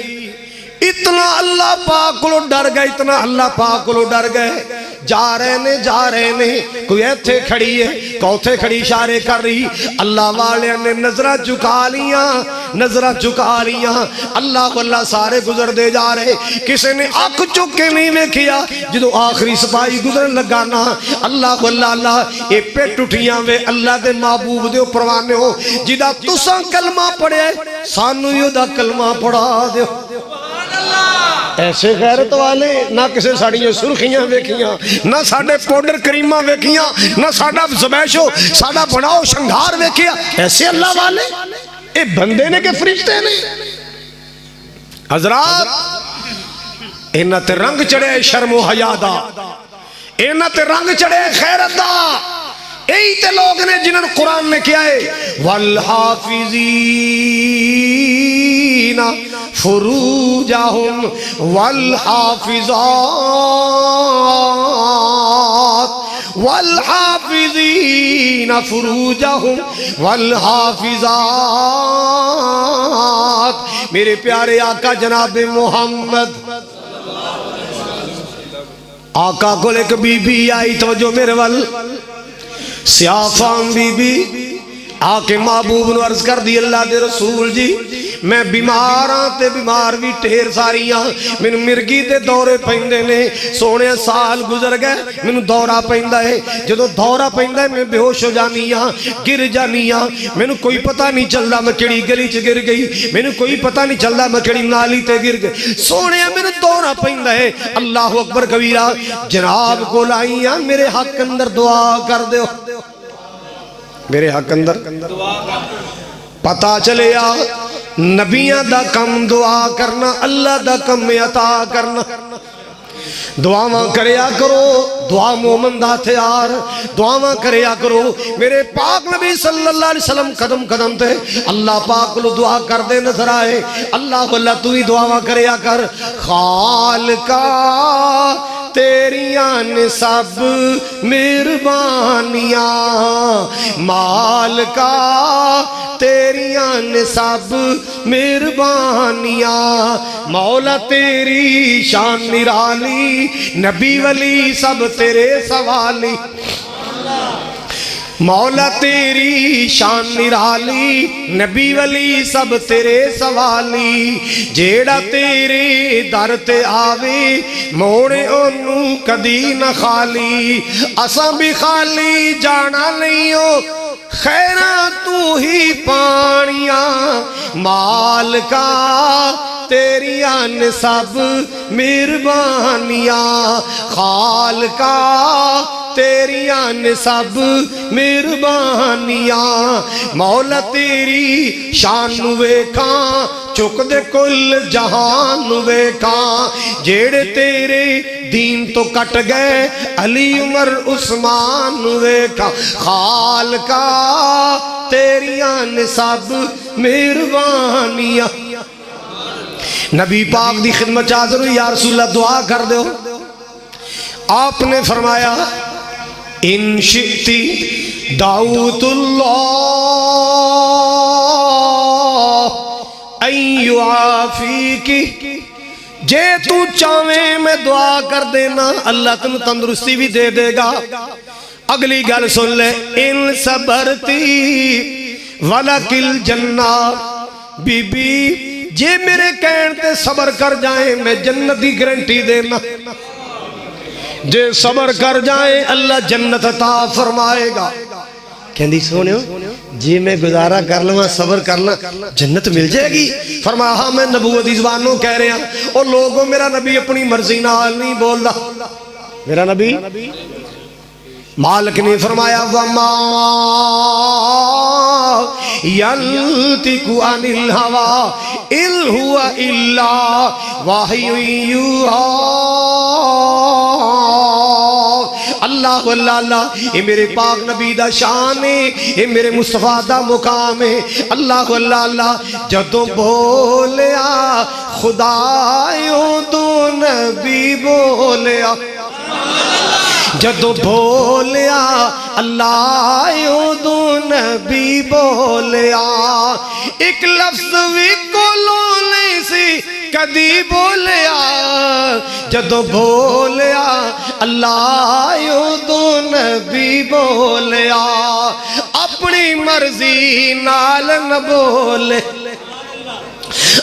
S1: اتنا اللہ پاک کو ڈر گئے اتنا اللہ پاک کو ڈر گئے جا رہے نے کوئی ایتھے کھڑی ہے کوئی اوتھے کھڑی اشارے کر رہی اللہ والے نے نظرہ چکا لیاں اللہ واللہ سارے گزر دے جا رہے کسے نے اکھ چک کے نہیں ویکھیا جدو آخری سپاہی گزرن لگانا اللہ واللہ اللہ اے پیٹ اٹھیاں وے اللہ دے محبوب دے پروانے ہو جدا تساں کلمہ پڑھے سانو یو دا کلمہ پڑھا دے ایسے غیرت والے نہ کسے ساڑیاں سرخیاں ویکھیاں نہ ساڑے پوڈر کریمہ ویکھیاں نہ ساڑا زبیشو ساڑا بناؤ شنگھار ویکھیا ایسے اللہ والے اے بندے نے کہ فرشتے نے حضرات انہاں تے رنگ چڑھے شرم و حیا دا انہاں تے رنگ چڑھے خیرت دا یہی تے لوگ نے جنہوں قرآن نے کیا ہے والحافظین فروجہم والحافظین فروجہم والحافظات میرے پیارے آقا جناب محمد آقا کو ایک بی بی آئی توجہ میرے وال سیافام بی بی آکے محبوب نے عرض کر دی اللہ دے رسول جی میں بیماراں تے بیمار بھی ٹھیر ساریاں میں مرگی دے دورے پہندے نے سونے سال گزر گئے میں دورہ پہندہ ہے جدو دورہ پہندہ ہے میں بے ہوش ہو جانیاں گر جانیاں میں کوئی پتہ نہیں چل رہا میں کڑی گلی چ گر گئی میں کوئی پتہ نہیں چل رہا میں کڑی نالی تے گر گئی سونے میں دورہ پہندہ ہے اللہ اکبر کبیرہ جناب کو لائیاں میرے حق اندر دعا کر دے میرے حق اندر پتا چلے آ نبیاں دا کم دعا کرنا اللہ دا کم عطا کرنا دعاواں کریا کرو دعا مومن دا ہتھیار دعاواں کریا کرو میرے پاک نبی صلی اللہ علیہ وسلم قدم قدم تے اللہ پاک لو دعا کر دے نظر آئے اللہ اللہ تو ہی دعاواں کریا کر خالقا تیریاں نے سب مہربانیاں مالکا تیریاں نے سب مہربانیاں مولا تیری شان نرالی نبی ولی سب تیرے سوالی مولا تیری شان نرالی نبی ولی سب تیرے سوالی جیڑا تیرے در تے آوے موڑے انو کدی نہ خالی اساں بھی خالی جانا نہیں ہو خیرہ تو ہی پانیاں مالکا تیریاں نے سب مہربانیاں خالقا تیریاں نے سب مہربانیاں مولا تیری شان ویکھاں چک دے کل جہان ویکھاں جیڑے تیرے دین تو کٹ گئے علی عمر عثمان ویکھاں خالقا تیریاں نے سب مہربانیاں نبی پاک دی خدمت حاضر ہوئی یا رسول اللہ دعا کر دو آپ نے فرمایا ان شئتی دعوت اللہ ان یعافیکی جے تو چاہویں میں دعا کر دینا اللہ تم تندرستی بھی دے دے گا اگلی گل سن لے ان صبرتی ولکل جنہ بی بی جے میرے کہن تے صبر کر جائیں میں جنت کی گارنٹی دینا جے صبر کر جائیں اللہ جنت عطا فرمائے گا کہندی سونیو جی میں گزارا کر لوں صبر کرنا جنت مل جائے گی فرمایا ہاں میں نبوتی زبانوں کہہ رہے ہیں اور لوگوں میرا نبی اپنی مرضی نال نہیں بول رہا میرا نبی مالک نے فرمایا وما ينطق عن الهوى إن هو إلا وحي يوحى اللہ واللہ اللہ یہ میرے پاک نبی دا شان ہے یہ میرے مصطفیٰ دا مقام ہے اللہ واللہ اللہ جدوں بولیا خدایوں تو نبی بولیا جدو بولیا اللہ دو نبی بولیا ایک لفظ بھی کولوں نہیں سی کدی بولیا جدوں بولیا اللہ اودوں نبی بولیا اپنی مرضی نال نہ بولے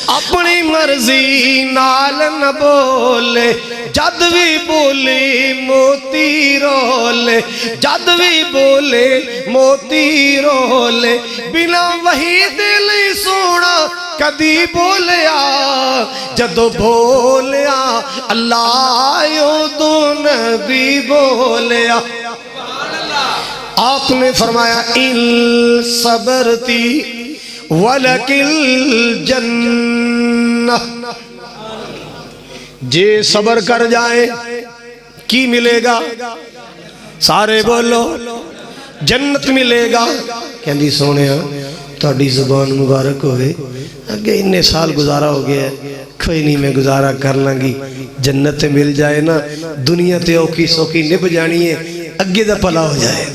S1: اپنی مرضی نال نہ بولے جد بھی بولے موتی رولے جد بھی بولے موتی رولے بنا وحی دل سونا کدی بولیا جدو بولیا اللہ اودوں نبی بولیا آپ نے فرمایا ان صبرتی وَلَكِلْ جَنَّةِ جے صبر کر جائے کی ملے گا سارے بولو جنت ملے گا کہندی سونے تہاڈی زبان مبارک ہوئے اگے اتنے سال گزارا ہو گیا کوئی نہیں میں گزارا کر لانگی جنت مل جائے نا دنیا تے اوکھی سوکھی نب جانی ہے اگے دا پلا ہو جائے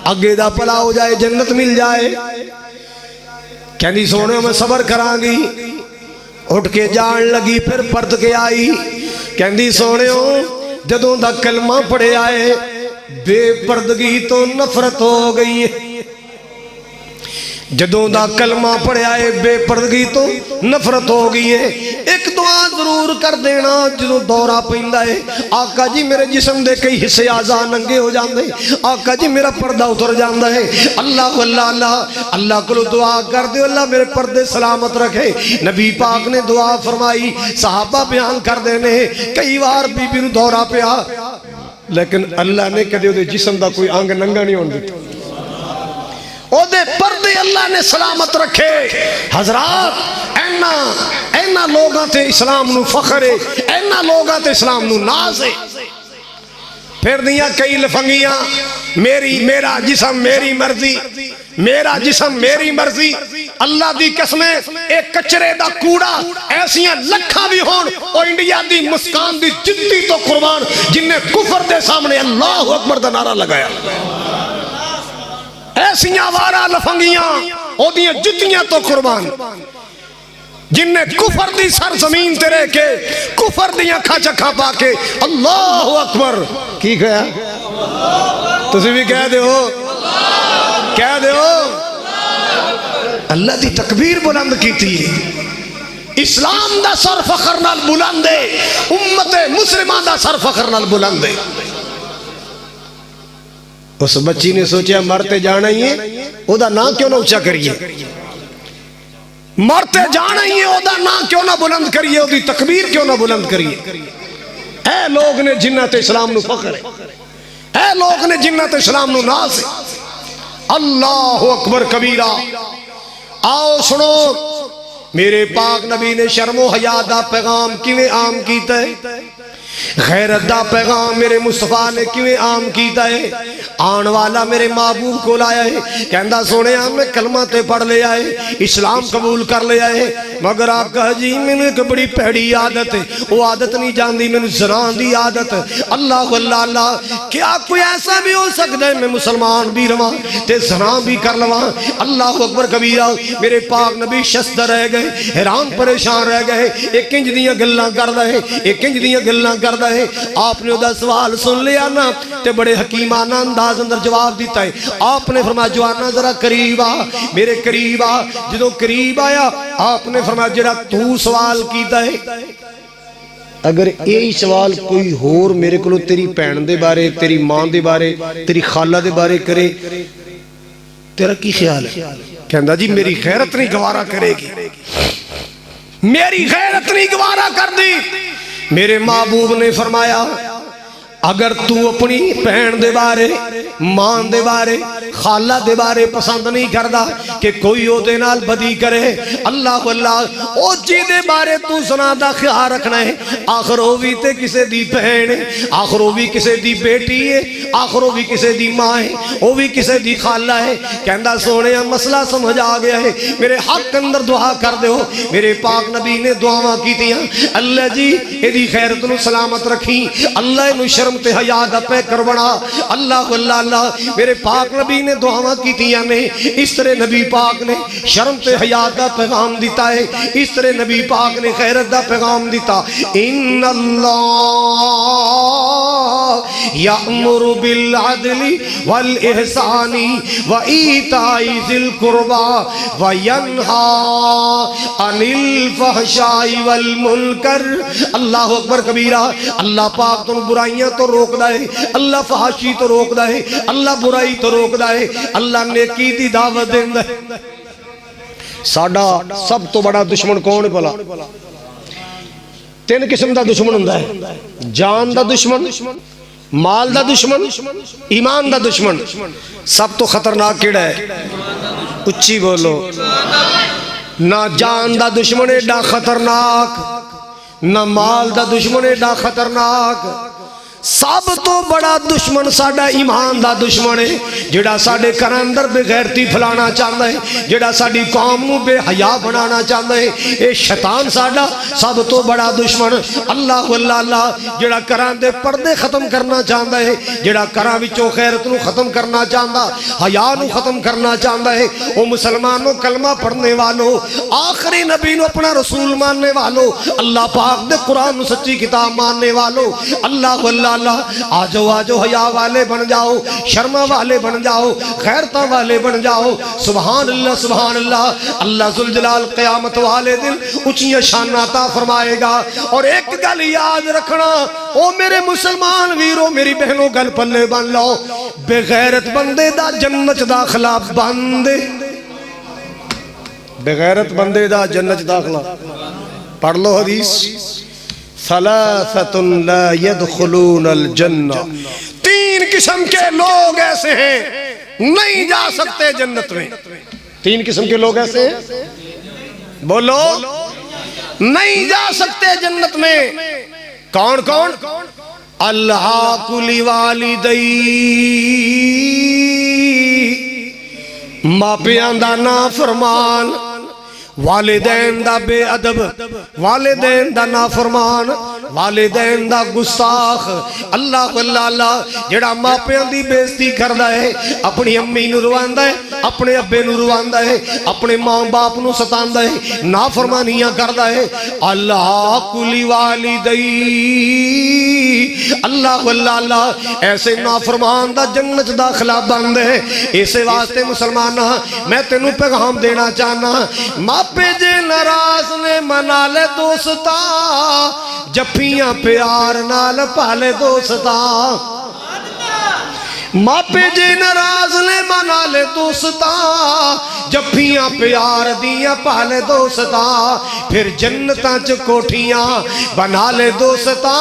S1: اگے دا پلا ہو جائے جنت مل جائے کہندی سونے میں صبر کرانگی اٹھ کے جان لگی پھر پرت کے آئی کہندی سونے جدوں دا کلمہ پڑھے آئے بے پردگی تو نفرت ہو گئی ہے جدوں دا کلمہ پڑھے آئے بے پردگی تو نفرت ہو گئی ہے ایک دعا ضرور کر دینا جدوں دورہ پیندا ہے آقا جی میرے جسم دے کئی حصے اعضاء ننگے ہو جاندے آقا جی میرا پردہ اتر جاندا ہے اللہ اللہ کو دعا کر دے اللہ میرے پردے سلامت رکھے نبی پاک نے دعا فرمائی صحابہ بیان کر دینے کئی بار بی بی نو دورہ پیا لیکن اللہ نے کدے دے جسم دا کوئی انگ ننگا نہیں ہون دتا او دے پردے اللہ نے سلامت رکھے حضرات اینا لوگاں تے اسلام نو فخر ہے اینا لوگاں تے اسلام نو ناز ہے پھر دیاں کئی لفنگیاں میرا جسم میری مرضی میرا جسم میری مرضی اللہ دی قسمیں ایک کچرے دا کوڑا ایسیاں لکھا بھی ہون اور انڈیا دی مسکان دی جتی تو قربان جن نے کفر دے سامنے اللہ اکبر دا نعرہ لگایا ایسیاں وارا لفنگیاں او دیاں جتیاں تو قربان جن نے کفر دی سرزمین تے رہ کے کفر دیاں کھا چکھا پا کے اللہ اکبر کی کہا تسی بھی کہہ دے ہو اللہ دی تکبیر بلند کی تھی اسلام دا سر فخر نال بلند ہے امت مسلمان دا سر فخر نال بلند ہے اس بچی نے سوچیا مرتے جانا ہی ہے او دا نام کیوں نہ اونچا کریے مرتے جانا ہی ہے او دا نام کیوں نہ بلند کریے او دی تکبیر کیوں نہ بلند کریے اے لوگ نے جنت اسلام نو فخر ہے اے لوگ نے جنت اسلام نو ناز ہے اللہ اکبر کبیرہ آؤ سنو میرے پاک نبی نے شرم و حیا دا پیغام کیویں عام کیتا ہے غیرت دا پیغام میرے مصطفیٰ نے کیویں عام کیتا ہے آن والا میرے محبوب کو لایا ہے کہندہ سونے میں کلمہ تے پڑھ لے آئے اسلام قبول کر لے آئے مگر آقا جی میں نے ایک بڑی پہڑی عادت ہے وہ عادت نہیں جاندی میں نے زنان دی عادت اللہ کیا کوئی ایسا بھی ہو سکتا ہے میں مسلمان بھی رواں تے زنان بھی کر لواں اللہ اکبر کبیرہ میرے پاک نبی شستہ رہ گئے حیران پریشان رہ گئے ایک انج دیاں گلاں کر دے ایک انج دیاں گلاں کر دے آپ نے دا سوال سن لیا نا تے بڑے حکیمانہ انداز اندر جواب دیتا ہے آپ نے فرمایا جوانا ذرا قریب آ میرے قریب آ جدو قریب آیا آپ نے فرمایا جڑا تو سوال کیتا ہے اگر یہی سوال کوئی ہور میرے کو تیری پہن دے بارے تیری ماں دے بارے تیری خالہ دے بارے کرے تیرا کی خیال ہے کہندہ جی میری غیرت نہیں گوارا کرے گی میری غیرت نہیں گوارا کر دی میرے محبوب نے فرمایا اگر تو اپنی بہن دے بارے ماں دے بارے خالہ دے بارے پسند نہیں کردا کہ کوئی او دے نال بدی کرے اللہ او جی دے بارے تو سنا دا خیال رکھنا ہے آخر او بھی تے کسے دی بہن ہے آخر او بھی کسے دی بیٹی ہے آخر او بھی کسے دی ماں ہے او بھی کسے دی خالہ ہے کہندہ سونے مسئلہ سمجھ آ گیا ہے میرے حق اندر دعا کر دے ہو میرے پاک نبی نے دعاواں کی تیاں اللہ جی ایدی خیرت نو سلامت رکھی اللہ نو شرم شرم تے حیا دا پیکر بنا. اللہ اللہ اللہ میرے پاک نبی نے دعاواں کیتیاں نے, اس طرح نبی پاک نے شرم تے حیا دا پیغام دیتا ہے, اس طرح نبی پاک نے غیرت دا پیغام دیتا. ان اللہ یأمر بالعدل والاحسان وایتاء ذی القربى وینہی عن الفحشاء والمنکر. اللہ اکبر کبیرہ. اللہ پاک تو برائیاں تو روک دائے, اللہ فحاشی تو روک دائے, اللہ برائی تو روک دائے, اللہ نیکی دی دعوت دیں دائے. ساڑھا سب تو بڑا دشمن کون ہے بھلا؟ تین قسم دا دشمن ہوندا ہے. جان دا دشمن, مال دا دشمن, ایمان دا دشمن. سب تو خطرناک کیڑا ہے؟ اچھی بولو. نہ جان دا دشمن ایڈا خطرناک, نہ مال دا دشمن ایڈا خطرناک. سب تو بڑا دشمن ساڑا ایمان دا دشمن ہے, جڑا ساڑے گھر اندر بے غیرتی پھلانا چاہتا ہے, جڑا ساڑی قوم نو بے حیا بنانا چاہتا ہے. اے شیطان ساڑا سب تو بڑا دشمن. اللہ اللہ اللہ جڑا گھراں دے پردے ختم کرنا چاہتا ہے, جڑا گھراں وچوں غیرت نو ختم کرنا چاہتا, حیا نو ختم کرنا چاہتا ہے. او مسلمانوں کلمہ پڑھنے والوں, آخری نبی نو اپنا رسول ماننے والوں, اللہ پاک دے قرآن نو سچی کتاب ماننے والوں, اللہ اللہ اللہ آجو آجو حیا والے بن جاؤ, شرما والے بن جاؤ, غیرتاں والے بن جاؤ. سبحان اللہ سبحان اللہ. اللہ ذوالجلال قیامت والے دن اونچیاں شان عطا فرمائے گا. اور ایک گل یاد رکھنا او میرے مسلمان ویرو میری بہنوں گل پلے بن لو, بے غیرت بندے دا جنت داخلہ بند, بے غیرت بندے دا جنت داخلہ. پڑھ لو حدیث, ثلاثۃ لا يدخلون الجنہ. تین قسم کے لوگ ایسے ہیں نہیں جا سکتے جنت میں. تین قسم کے لوگ ایسے ہیں, بولو, نہیں جا سکتے جنت میں. کون کون؟ الحاق لوالدی, ماپیاں دا نافرمان, والدین دا بے ادب, والدین دا نافرمان, والدین دا گستاخ. اللہ اللہ اللہ جڑا ماپیاں دی بےزتی کردا ہے, اپنی امی نو رواندا ہے, اپنے ابے نو رواندا ہے, اپنے ماں باپ نو ستاندا ہے, نافرمانیاں کردا ہے. اللہ کلی والدی, اللہ اللہ اللہ ایسے نافرمان دا جنت داخلہ بند ہے. اسے واسطے مسلمانہ میں تینوں پیغام دینا چاہنا, ماپے جے ناراض نے منا لے دوستا, جپیاں پیار نال پالے دوستا. ماپے جے ناراض نے منا لے دوستا, جپیاں پیار دیاں پالے دوستا. پھر جنتاں چ کوٹھیاں بنا لے دوستا,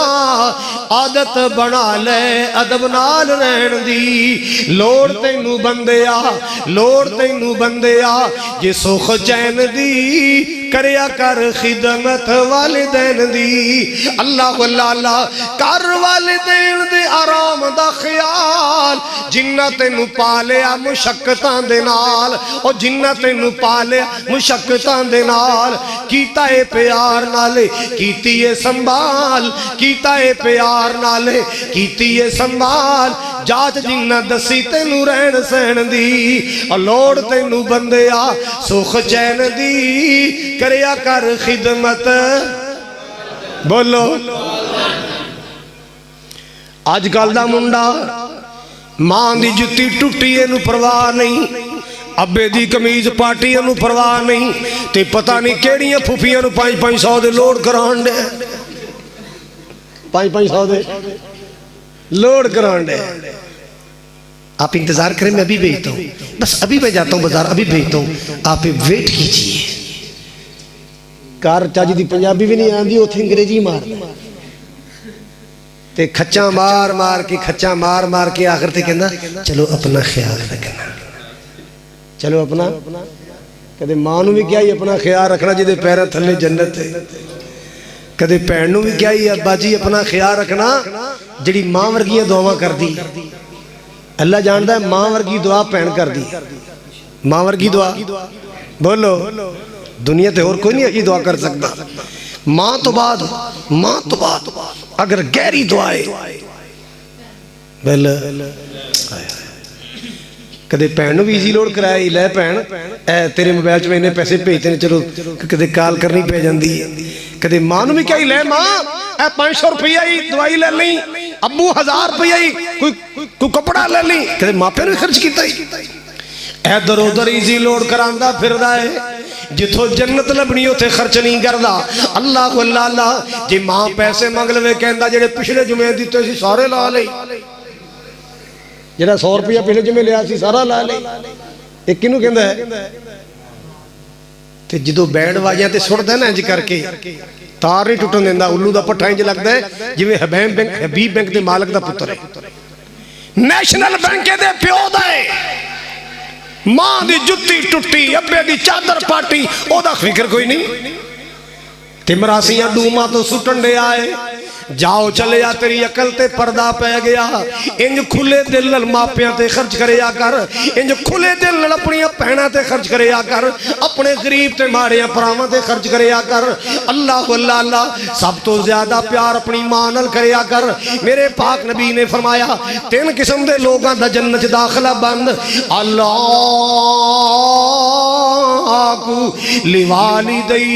S1: عادت بنا لے ادب نال رہن دی. لوڑ تینوں بندیا, لوڑ تینوں بندیا, جے سخ چین دی کریا کر خدمت والدین دی. اللہ اللہ اللہ کر والدین دے آرام دا خیال, جنہ تینوں پالیا مشقتاں دے نال, او جنہ تینوں پالیا مشقتاں دے نال. کیتا اے پیار نالے, کیتی اے سنبھال, کیتا اے پیار نالے, کیتی اے سنبھال. جاچ جنہ دسی تینوں رہن سہن دی, اور لوڑ تینوں بندیا سخ چین دی کریا کر خدمت. بولو. آج کل دا منڈا ماں دی جتی ٹوٹی اینو پرواہ نہیں, ابے دی کمیز پاٹی اینو پرواہ نہیں, تے پتہ نہیں کیڑیاں پھوپیاں نو 500 دے لوڈ کران دے, 500 دے لوڈ کران دے. آپ انتظار کریں, میں ابھی بھیجتا ہوں, بس ابھی میں جاتا ہوں بازار, ابھی بھیجتا ہوں, آپ ویٹ کیجئے. کار چاچی دی پنجابی بھی نہیں آندی, اوتھے انگریزی مار تے کھچاں مار مار کے, کھچاں مار مار کے آخر تے کہنا چلو اپنا خیال رکھنا, چلو اپنا. کدے ماں نو بھی کیا ہی اپنا خیال رکھنا جدے پیرہ تھلے جنت ہے, کدے پہن نو بھی کیا ہی ابا جی اپنا خیال رکھنا جڑی ماں ورگیاں دعاواں کر دی. اللہ جانتا ہے ماں ورگی دعا پہن کر دی, ماں ورگی دعا. بولو, دنیا تے اور کوئی نہیں اکی دعا کر سکتا. ماں تو بعد, ماں تو بعد اگر گہری دعائے ਬਿੱਲ ਕਦੇ ਭੈਣ ਨੂੰ ਵੀ ਈਜ਼ੀ ਲੋਡ ਕਰਾਇਆ ਹੀ, ਲੈ ਭੈਣ ਐ ਤੇਰੇ ਮੋਬਾਈਲ 'ਚ ਮੈਂ ਇੰਨੇ ਪੈਸੇ ਭੇਜਦੇ ਨੇ, ਚਲੋ ਕਦੇ ਕਾਲ ਕਰਨੀ ਪੈ ਜਾਂਦੀ ਹੈ। ਕਦੇ ਮਾਂ ਨੂੰ ਵੀ ਕਹੀ, ਲੈ ਮਾਂ ਇਹ 500 ਰੁਪਈਆ ਹੀ ਦਵਾਈ ਲੈ ਲਈ, ਅੱਬੂ 1000 ਰੁਪਈਆ ਹੀ ਕੋਈ ਕੱਪੜਾ ਲੈ ਲਈ। ਕਦੇ ਮਾਪਿਆਂ ਨੂੰ ਵੀ ਖਰਚ ਕੀਤਾ ਹੀ। ਇਧਰ ਉਧਰ ਈਜ਼ੀ ਲੋਡ ਕਰਾਂਦਾ ਫਿਰਦਾ ਹੈ। ਜਿੱਥੋਂ ਜੰਨਤ ਲੱਭਣੀ ਉੱਥੇ ਖਰਚ ਨਹੀਂ ਕਰਦਾ। ਅੱਲਾਹ ਅੱਲਾਹ ਜੇ ਮਾਂ ਪੈਸੇ ਮੰਗ ਲਵੇ ਕਹਿੰਦਾ ਜਿਹੜੇ ਪਿਛਲੇ ਜੁਮੇ ਦਿੱਤੇ ਸੀ ਸਾਰੇ ਲਾ ਲਈ, ਜਿਹੜਾ 100 ਰੁਪਇਆ ਪਿਛਲੇ ਜੁਮੇ ਲਿਆ ਸੀ ਸਾਰਾ ਲਾ ਲਈ। ਇਹ ਕਿਹਨੂੰ ਕਹਿੰਦਾ ਹੈ? ਤੇ ਜਦੋਂ ਬੈਂਡ ਵਾਜਿਆਂ ਤੇ ਸੁੱਟਦਾ ਨਾ ਇੰਜ ਕਰਕੇ, ਤਾਰ ਨਹੀਂ ਟੁੱਟਣ ਦਿੰਦਾ। ਉੱਲੂ ਦਾ ਪੱਠਾ ਇੰਜ ਲੱਗਦਾ ਹੈ ਜਿਵੇਂ ਹਬੀਬ ਬੈਂਕ ਦੇ ਮਾਲਕ ਦਾ ਪੁੱਤਰ ਹੈ। ਨੈਸ਼ਨਲ ਬੈਂਕ ਦੇ ਪਿਓ ਦਾ ਹੈ। ਮਾਂ ਦੀ ਜੁੱਤੀ ਟੁੱਟੀ, ਅੱਬੇ ਦੀ ਚਾਦਰ ਪਾਟੀ, ਉਹਦਾ ਫਿਕਰ ਕੋਈ ਨਹੀਂ। ਤੇ ਮਰਾਸੀਆਂ ਡੂਮਾਂ ਤੋਂ ਸੁੱਟਣ ਦੇ ਆਏ, ਜਾਓ ਚਲਿਆ ਤੇਰੀ ਅਕਲ ਤੇ ਪਰਦਾ ਪੈ ਗਿਆ। ਇੰਜ ਖੁੱਲੇ ਦਿਲ ਨਾਲ ਮਾਪਿਆਂ ਤੇ ਖਰਚ ਕਰਿਆ ਕਰ, ਇੰਜ ਖੁੱਲੇ ਦਿਲ ਨਾਲ ਆਪਣੀਆਂ ਭੈਣਾਂ ਤੇ ਖਰਚ ਕਰਿਆ ਕਰ, ਆਪਣੇ ਗਰੀਬ ਤੇ ਮਾੜਿਆਂ ਭਰਾਵਾਂ ਤੇ ਖਰਚ ਕਰਿਆ ਕਰ। ਅੱਲਾਹ ਅੱਲਾਹ ਅੱਲਾਹ ਸਭ ਤੋਂ ਜ਼ਿਆਦਾ ਪਿਆਰ ਆਪਣੀ ਮਾਂ ਨਾਲ ਕਰਿਆ ਕਰ। ਮੇਰੇ ਪਾਕ ਨਬੀ ਨੇ ਫਰਮਾਇਆ 3 ਕਿਸਮ ਦੇ ਲੋਕਾਂ ਦਾ ਜੰਨਤ 'ਚ ਦਾਖਲਾ ਬੰਦ। ਅੱਲਾਹ ਕੂ ਲਿਵਾਲਿਦਈ,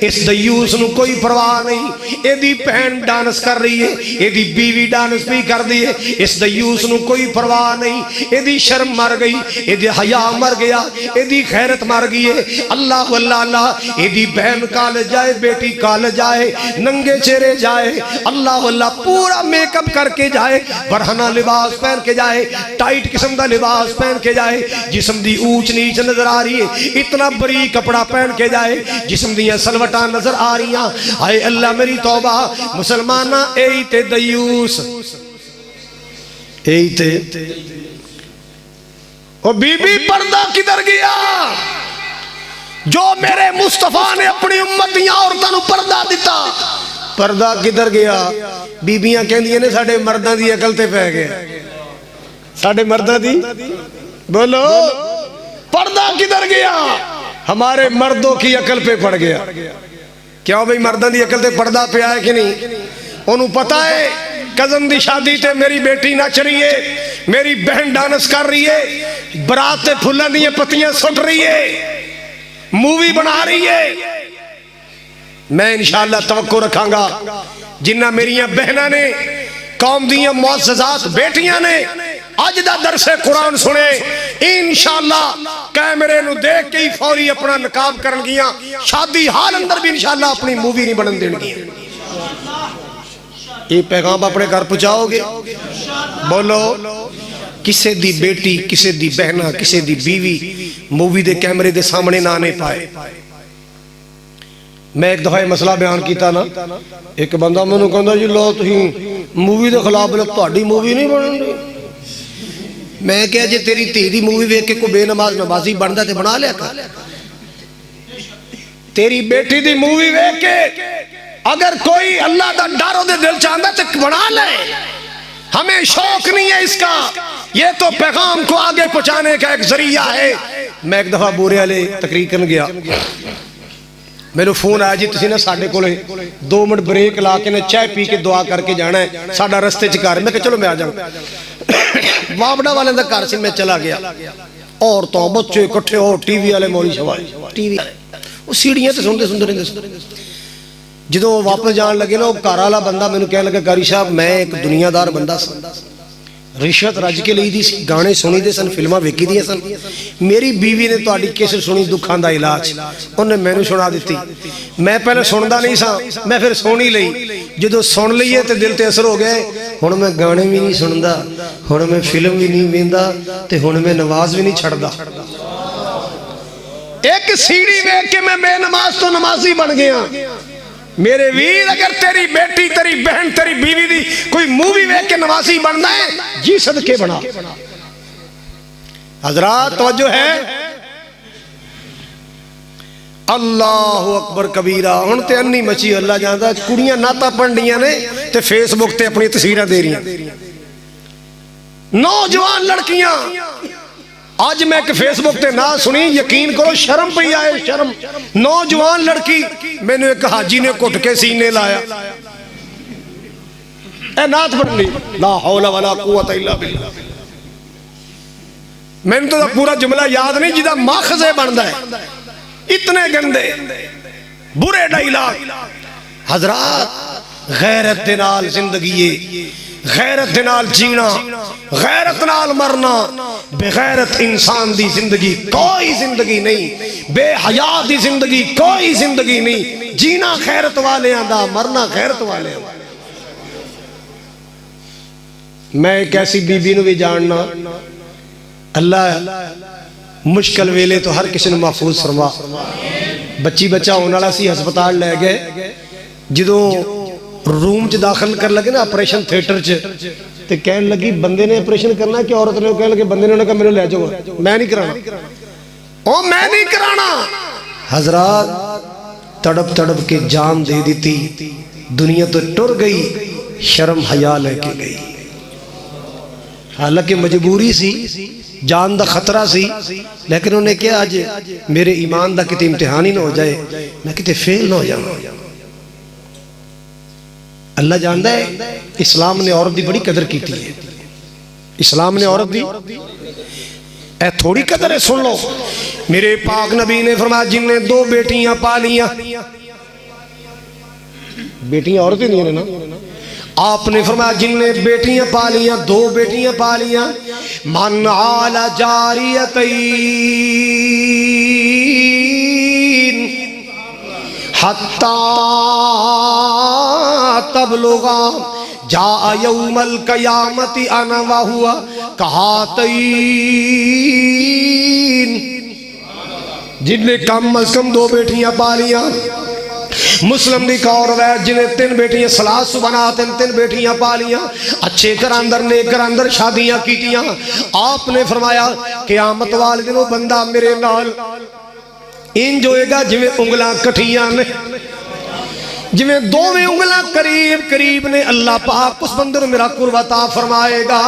S1: اس دیوس نو کوئی پرواہ نہیں، اے دی بہن ڈانس کر رہی ہے، اے دی بیوی ڈانس بھی کر دی ہے، اس دیوس نو کوئی پرواہ نہیں، اے دی شرم مر گئی، اے دی حیا مر گیا، اے دی خیرت مر گئی ہے۔ اللہ اللہ اللہ، اے دی بہن کالج جائے، بیٹی کالج جائے، ننگے چہرے جائے، اللہ اللہ پورا میک اپ کر کے جائے، برہنہ لباس پہن کے جائے، ٹائٹ قسم دا لباس پہن کے جائے، جسم دی اونچ نیچ نظر آ رہی ہے، اتنا بری کپڑا پہن کے جائے، جسم دیا سلوٹاں نظر آ رہی ہیں۔ آئے اللہ میری توبہ، مسلمانہ اے تے دیوس، اے تے او بی بی پردہ کدھر گیا؟ جو میرے مصطفیٰ نے اپنی امتیاں عورتوں پردہ دیتا، پردہ کدھر گیا؟ بیبیاں کہندیاں نے ساڑھے مردہ دی عقل تے پہ گیا، ساڑھے مردہ دی بولو پردہ کدھر گیا؟ ہمارے مردوں کی عقل پہ پڑ گیا۔ کیا بھئی مردوں دی عقل تے پردہ پہ آئے کہ نہیں؟ انہوں پتہ ہے کزن دی شادی تے میری بیٹی نچ رہی ہے، میری بہن ڈانس کر رہی ہے، برات تے پھلن دی پتیاں سٹ رہی ہے، مووی بنا رہی ہے۔ میں انشاءاللہ توقع رکھاں گا جنہ میریاں بہنہ نے، قوم دیاں معززات بیٹیاں نے آج دا درس قرآن سنے، انشاءاللہ کیمرے نو دیکھ کے ہی فوری اپنا نقاب کرن گیاں، شادی حال اندر بھی انشاءاللہ اپنی مووی نہیں بنن دین گیاں۔ یہ پیغام اپنے گھر پہنچاؤ گے؟ بولو کسے دی بیٹی، کسے دی بہنہ، کسے دی بیوی مووی دے کیمرے دے سامنے نہ آنے پائے۔ میں ایک دفعہ مسئلہ بیان کیتا نا، ایک بندہ میں نے کہا جی لو تھی مووی دے خلاف لو تہاڈی مووی نہیں بنن دی۔ میں کہا جی تیری دھی دی مووی ویکھ کے کوئی بے نماز نمازی بندا تے بنا لیا کر، تیری بیٹی دی مووی ویکھ کے اگر کوئی اللہ دا ڈر دے دل چاہتا تے بنا لے، ہمیں شوق نہیں ہے اس کا، یہ تو پیغام کو آگے پہنچانے کا ایک ذریعہ ہے۔ میں ایک دفعہ بورے والے تقریر کرن گیا، میرے فون آیا جی تسی نا ساڈے کولے 2 منٹ بریک لا کے نے چائے پی کے دعا کر کے جانا ہے، ساڈا رستے چ گھر۔ میں کہ چلو میں آ جاؤں، وابڑا والے دا گھر سی، میں چلا گیا، عورتوں بچے اکٹھے ہو، ٹی وی والے مولی شوائے، ٹی وی وہ سیڑھیاں تے سنتے سنتے رہندے۔ جدوں واپس جان لگے نا وہ گھر والا بندہ مینوں کہنے لگا قاری صاحب میں ایک دنیا دار بندہ سا، رشوت رج کے لئی دی سی، گانے سنی دے سن، فلماں ویکھی دی سن، میری بیوی نے تہاڈی کیسٹ سنی دکھاں دا علاج، انہیں مینوں سنا دتی، میں پہلے سندا نہیں سا، میں پھر سونی لئی، جدوں سن لئیے تے دل تے اثر ہو گئے، ہن میں گانے بھی نہیں سندا، ہن میں فلم بھی نہیں ویندا تے ہن میں نماز بھی نہیں چھڑدا۔ ایک سیڑھی ویکھ کے میں بے نماز تو نمازی بن گیا۔ میرے ویر اگر تیری بیٹی، تیری بہن، تیری بیوی دی کوئی مووی ویکھ کے نمازی بننا ہے جی صدقے بنا۔ حضرات توجہ ہے، اللہ اکبر کبیرہ۔ ہن تے انی مچی اللہ جاندا، کڑیاں ناتا پڑھنیاں نے تے فیس بک تے اپنی تصویراں دے رہی ہیں، نوجوان لڑکیاں۔ آج میں ایک فیس بک تے نہ سنی، یقین کرو شرم پہ آئے، شرم۔ نوجوان لڑکی میں نے ایک حاجی نے کٹ کے سینے لایا، اے نعت پڑھنی، لا حول ولا قوت الا باللہ۔ میں نے تو پورا جملہ یاد نہیں جدہ ماخذے بندا ہے، اتنے گندے برے ڈائلاگ۔ حضرات غیرت دے نال زندگی، غیرت دے نال جینا، غیرت نال مرنا۔ بغیرت انسان دی زندگی کوئی زندگی نہیں، بے حیا دی زندگی کوئی زندگی نہیں۔ جینا غیرت والے آندا، مرنا غیرت والے آندا۔ میں ایک ایسی بی بی نو بھی جاننا، اللہ مشکل ویلے تو ہر کسی نے محفوظ فرما۔ بچی بچہ ہونے والا سی، ہسپتال لے گئے، جدوں روم چ داخل کر لگے نا آپریشن تھیٹر چ، تے کہنے لگی بندے نے آپریشن کرنا کہ عورت نے؟ کہنے لگے بندے نے کہا میرے لے جاؤ، میں نہیں کرانا، او میں نہیں کرانا۔ حضرات تڑپ تڑپ کے جان دے دیتی، دنیا تو ٹر گئی، شرم حیا لے کے گئی۔ حالانکہ مجبوری سی، جان دا خطرہ سی، لیکن انہوں نے کہا آج میرے ایمان دا کتے امتحان ہی نہ ہو جائے، میں کتے فیل نہ ہو جاؤں۔ اللہ جانتا ہے اسلام نے عورت دی بڑی قدر کی تھی، اسلام نے عورت دی اے تھوڑی قدر ہے، سن لو۔ میرے پاک نبی نے فرمایا جن نے 2 بیٹیاں پالیاں، بیٹیاں عورتیں نہیں ہیں نا. آپ نے فرمایا جن نے بیٹیاں پالیاں 2 بیٹیاں پالیاں من عال جاریتین حتی تبلغا جاء یوم القیامت انا وہوا کہاتین. جن نے کم از کم 2 بیٹیاں پالیاں. مسلم دی ایک اور روایت جنہیں 3 بیٹیاں سلاس بناتے 3 بیٹیاں پالیاں اچھے گھر اندر نیک گھر اندر شادیاں کیتیاں. آپ نے فرمایا قیامت والے دن وہ بندہ میرے نال انج ہوئے گا جویں انگلاں کٹھیاں نے جویں دوویں انگلاں قریب قریب نے. اللہ پاک اس بندے کو میرا قرب عطا فرمائے گا.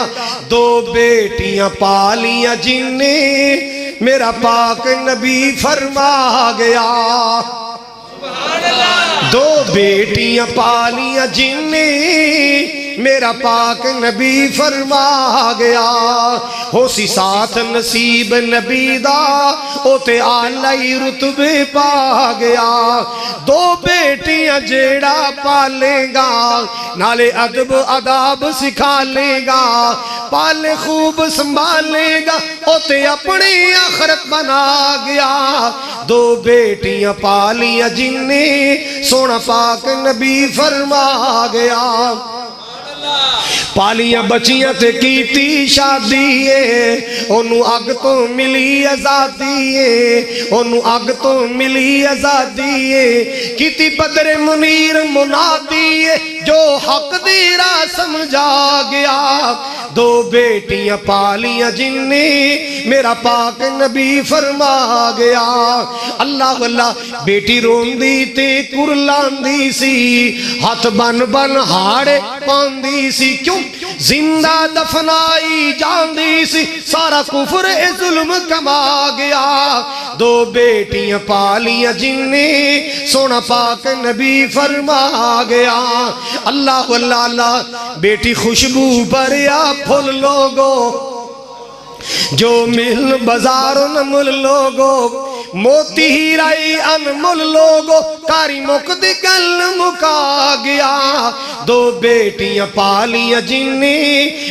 S1: 2 بیٹیاں پالیاں جن نے میرا پاک نبی فرما گیا. 2 بیٹیاں پالیاں جن نے میرا پاک نبی فرما گیا. ہو سی ساتھ نصیب نبی دا او تے آلائی رتبے پا گیا. 2 بیٹیاں جیڑا پالے گا نالے ادب اداب سکھا لے گا پالے خوب سنبھالے گا او تے اپنی آخرت بنا گیا. 2 بیٹیاں پالیاں جن نے سونا پاک نبی فرما گیا. پالیاں بچیاں تے کیتی شادی انہوں اگ تو ملی آزادی انہوں اگ تو ملی آزادی کیتی بدر منیر منادی جو حق دی راہ سمجھا گیا. 2 بیٹیاں پالیاں جن نے میرا پاک نبی فرما گیا. اللہ اللہ بیٹی روندی تے کرلاندی سی ہاتھ بن بن ہاڑے پاندی سی کیوں زندہ دفنائی جاندی سی سارا کفر ظلم کما گیا. 2 بیٹیاں پالیاں جن نے سونا پاک نبی فرما گیا. اللہ اللہ اللہ بیٹی خوشبو بریا پھول لوگو جو مل بازارن مل لوگو موتی ہیرائی انمول لوگو کاری مقدی گل مکا گیا. 2 بیٹیاں پالیاں جن نے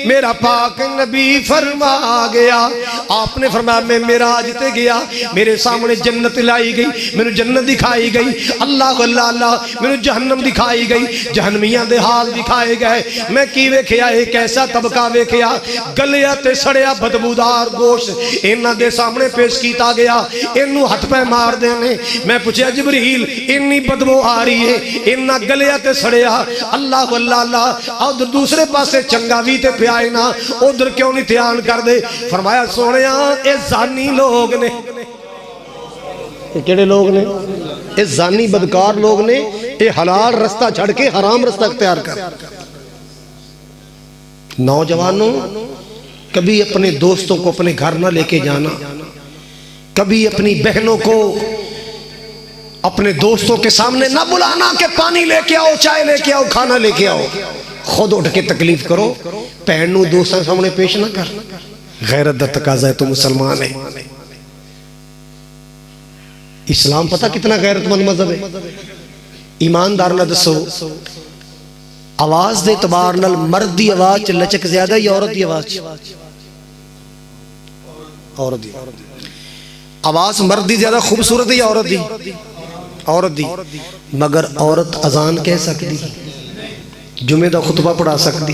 S1: میرا پاک نبی فرما گیا. آپ نے فرمایا میں معراج تے گیا میرے سامنے جنت لائی گئی میرے جنت دکھائی گئی. اللہ اللہ اللہ میرے جہنم دکھائی گئی جہنمیاں دے حال دکھائے گئے. میں کی ویکھیا ایک ایسا طبقہ ویکھیا گلیا تے سڑیا بدبودار گوشت انہاں دے سامنے پیش کیتا گیا. انہوں ہاتھ پہ مار دینے. میں پوچھا جبریل اتنی بدبو آ رہی ہے انہاں گلیا تے سڑیا. اللہ اللہ اللہ ادھر دوسرے پاسے چنگا بھی تے پیائے نا ادھر کیوں نہیں دھیان کر دے. فرمایا سونیا اے زانی لوگ نے. کیڑے لوگ نے؟ اے زانی بدکار لوگ نے. اے حلال رستہ چھڑ کے حرام رستہ اختیار کر. نوجوانوں کبھی اپنے دوستوں کو اپنے گھر نہ لے کے جانا. کبھی اپنی بہنوں کو اپنے دوستوں کے سامنے نہ بلانا کہ پانی لے کے آؤ چائے لے کے آؤ کھانا لے کے آؤ. خود اٹھ کے تکلیف کرو. پہنوں دوستوں سامنے پیش نہ کر. غیرت دا تقاضا ہے تو مسلمان ہے. اسلام پتہ کتنا غیرت مند مذہب ہے. ایماندار نہ دسو آواز دے اعتبار نال مرد دی آواز چ لچک زیادہ یا عورت دی آواز؟ عورت دی آواز مرد دی زیادہ خوبصورت ہے یا عورت دی؟ عورت دی. مگر عورت اذان کہہ سکتی جمعہ دا خطبہ پڑھا سکتی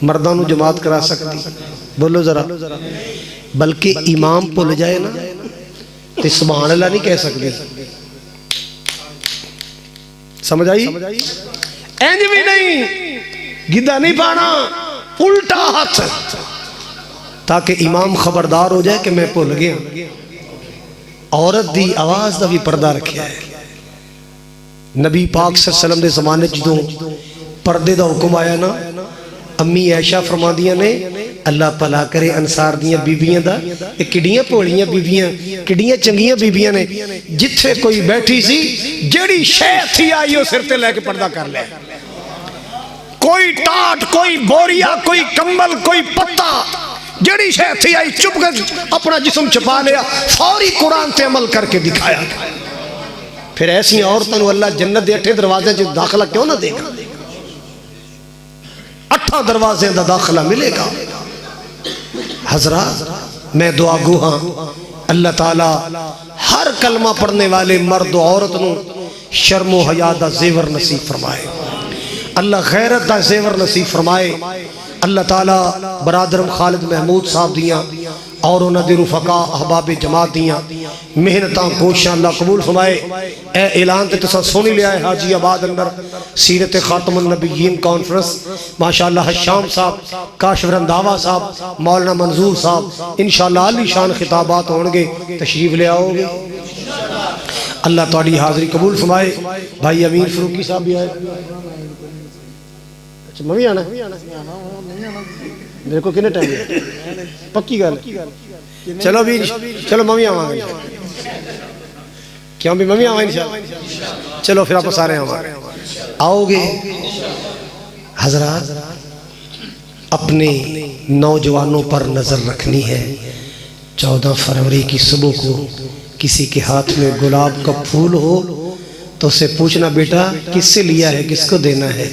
S1: مردانو جماعت کرا سکتی. بولو ذرا. بلکہ امام بھول جائے نا تو سبحان اللہ نہیں کہہ سکتی. سمجھ آئی؟ اینج بھی نہیں گدہ نہیں پانا الٹا ہاتھ تاکہ امام خبردار ہو جائے کہ میں بھول گیا. عورت دی آواز دا بھی پردہ رکھیا ہے. نبی پاک صلی اللہ علیہ وسلم دے زمانے جدوں پردے دا حکم آیا نا امی عائشہ فرما دیا نے اللہ پلا کرے انصار دیاں بیبیاں دا کڈیاں پوڑیاں بیبیاں کڈیاں چنگیاں بیبیاں نے جتھے کوئی بیٹھی سی جیڑی شے تھی آئی وہ سر تے لے کے پردہ کر لے. کوئی ٹاٹ کوئی بوریا کوئی کمبل کوئی پتہ جڑی شے تھی آئی چپ کر اپنا جسم چھپا لیا فوری قرآن تے عمل کر کے دکھایا. پھر ایسی عورتوں اللہ جنت دے 8 دروازے جو داخلہ کیوں نہ دے گا؟ 8 دروازے دا داخلہ ملے گا۔ حضرات میں دعا گو ہاں اللہ تعالیٰ ہر کلمہ پڑھنے والے مرد و عورت نو شرم و حیا دا زیور نصیب فرمائے، اللہ غیرت دا زیور نصیب فرمائے۔ اللہ تعالیٰ برادرم خالد محمود صاحب دیاں اور انہاں دے رفقا احباب جماعت دیاں محنتاں کوشاں اللہ قبول فرمائے۔ اے اعلان تے تسا سونی لیا ہے حاجی آباد اندر سیرت خاتم النبیین کانفرنس، ماشاءاللہ حشام صاحب، کاشف رنداوا صاحب، مولانا منظور صاحب، انشاءاللہ علی شان خطابات ہونگے، تشریف لے آؤ گے اللہ تعالی حاضری قبول فرمائے۔ بھائی امیر فروقی صاحب بھی آئے، اچھا ممی آنا میرے کو کنے ٹائم ہے پکی گل، چلو بھی چلو ممی آواں گے، کیوں بھی ممی آواں انشاءاللہ، چلو پھر آپ سارے آؤ گے۔ حضرات اپنے نوجوانوں پر نظر رکھنی ہے۔ 14 فروری کی صبح کو کسی کے ہاتھ میں گلاب کا پھول ہو تو اسے پوچھنا بیٹا کس سے لیا ہے، کس کو دینا ہے۔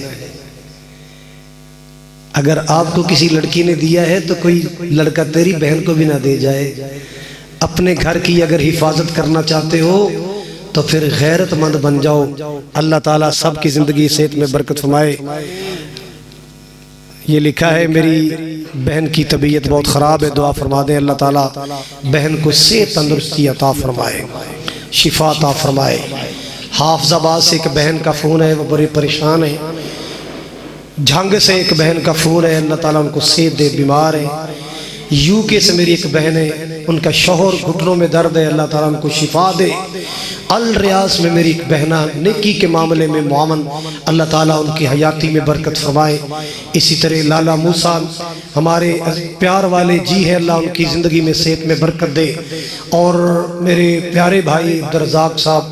S1: اگر آپ کو کسی لڑکی نے دیا ہے تو کوئی لڑکا تیری بہن کو بھی نہ دے جائے۔ اپنے گھر کی اگر حفاظت کرنا چاہتے ہو تو پھر غیرت مند بن جاؤ۔ اللہ تعالیٰ سب کی زندگی صحت میں برکت فرمائے۔ یہ لکھا ہے میری بہن کی طبیعت بہت خراب ہے، دعا فرما دیں اللہ تعالیٰ بہن کو صحت تندرستی عطا فرمائے، شفا عطا فرمائے۔ حافظ آباد سے ایک بہن کا فون ہے، وہ بڑی پریشان ہے۔ جھنگ سے ایک بہن کا فون ہے، اللہ تعالیٰ ان کو صحت دے، بیمار ہے۔ یو کے سے میری ایک بہن ہے، ان کا شوہر گھٹنوں میں درد ہے، اللہ تعالیٰ ان کو شفا دے۔ الریاض میں میری ایک بہنہ نیکی کے معاملے میں معاون، اللہ تعالیٰ ان کی حیاتی میں برکت فرمائے۔ اسی طرح لالا موسیٰ ہمارے پیار والے جی ہے، اللہ ان کی زندگی میں صحت میں برکت دے۔ اور میرے پیارے بھائی عبدالرزاق صاحب،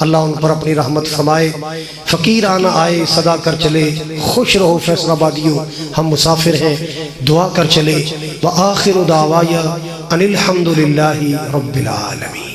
S1: اللہ ان پر اپنی رحمت فرمائے۔ فقیر آنا آئے صدا کر چلے، خوش رہو فیصل آبادیوں، ہم مسافر ہیں، دعا کر چلے۔ وآخر دعوایا ان الحمدللہ رب العالمین۔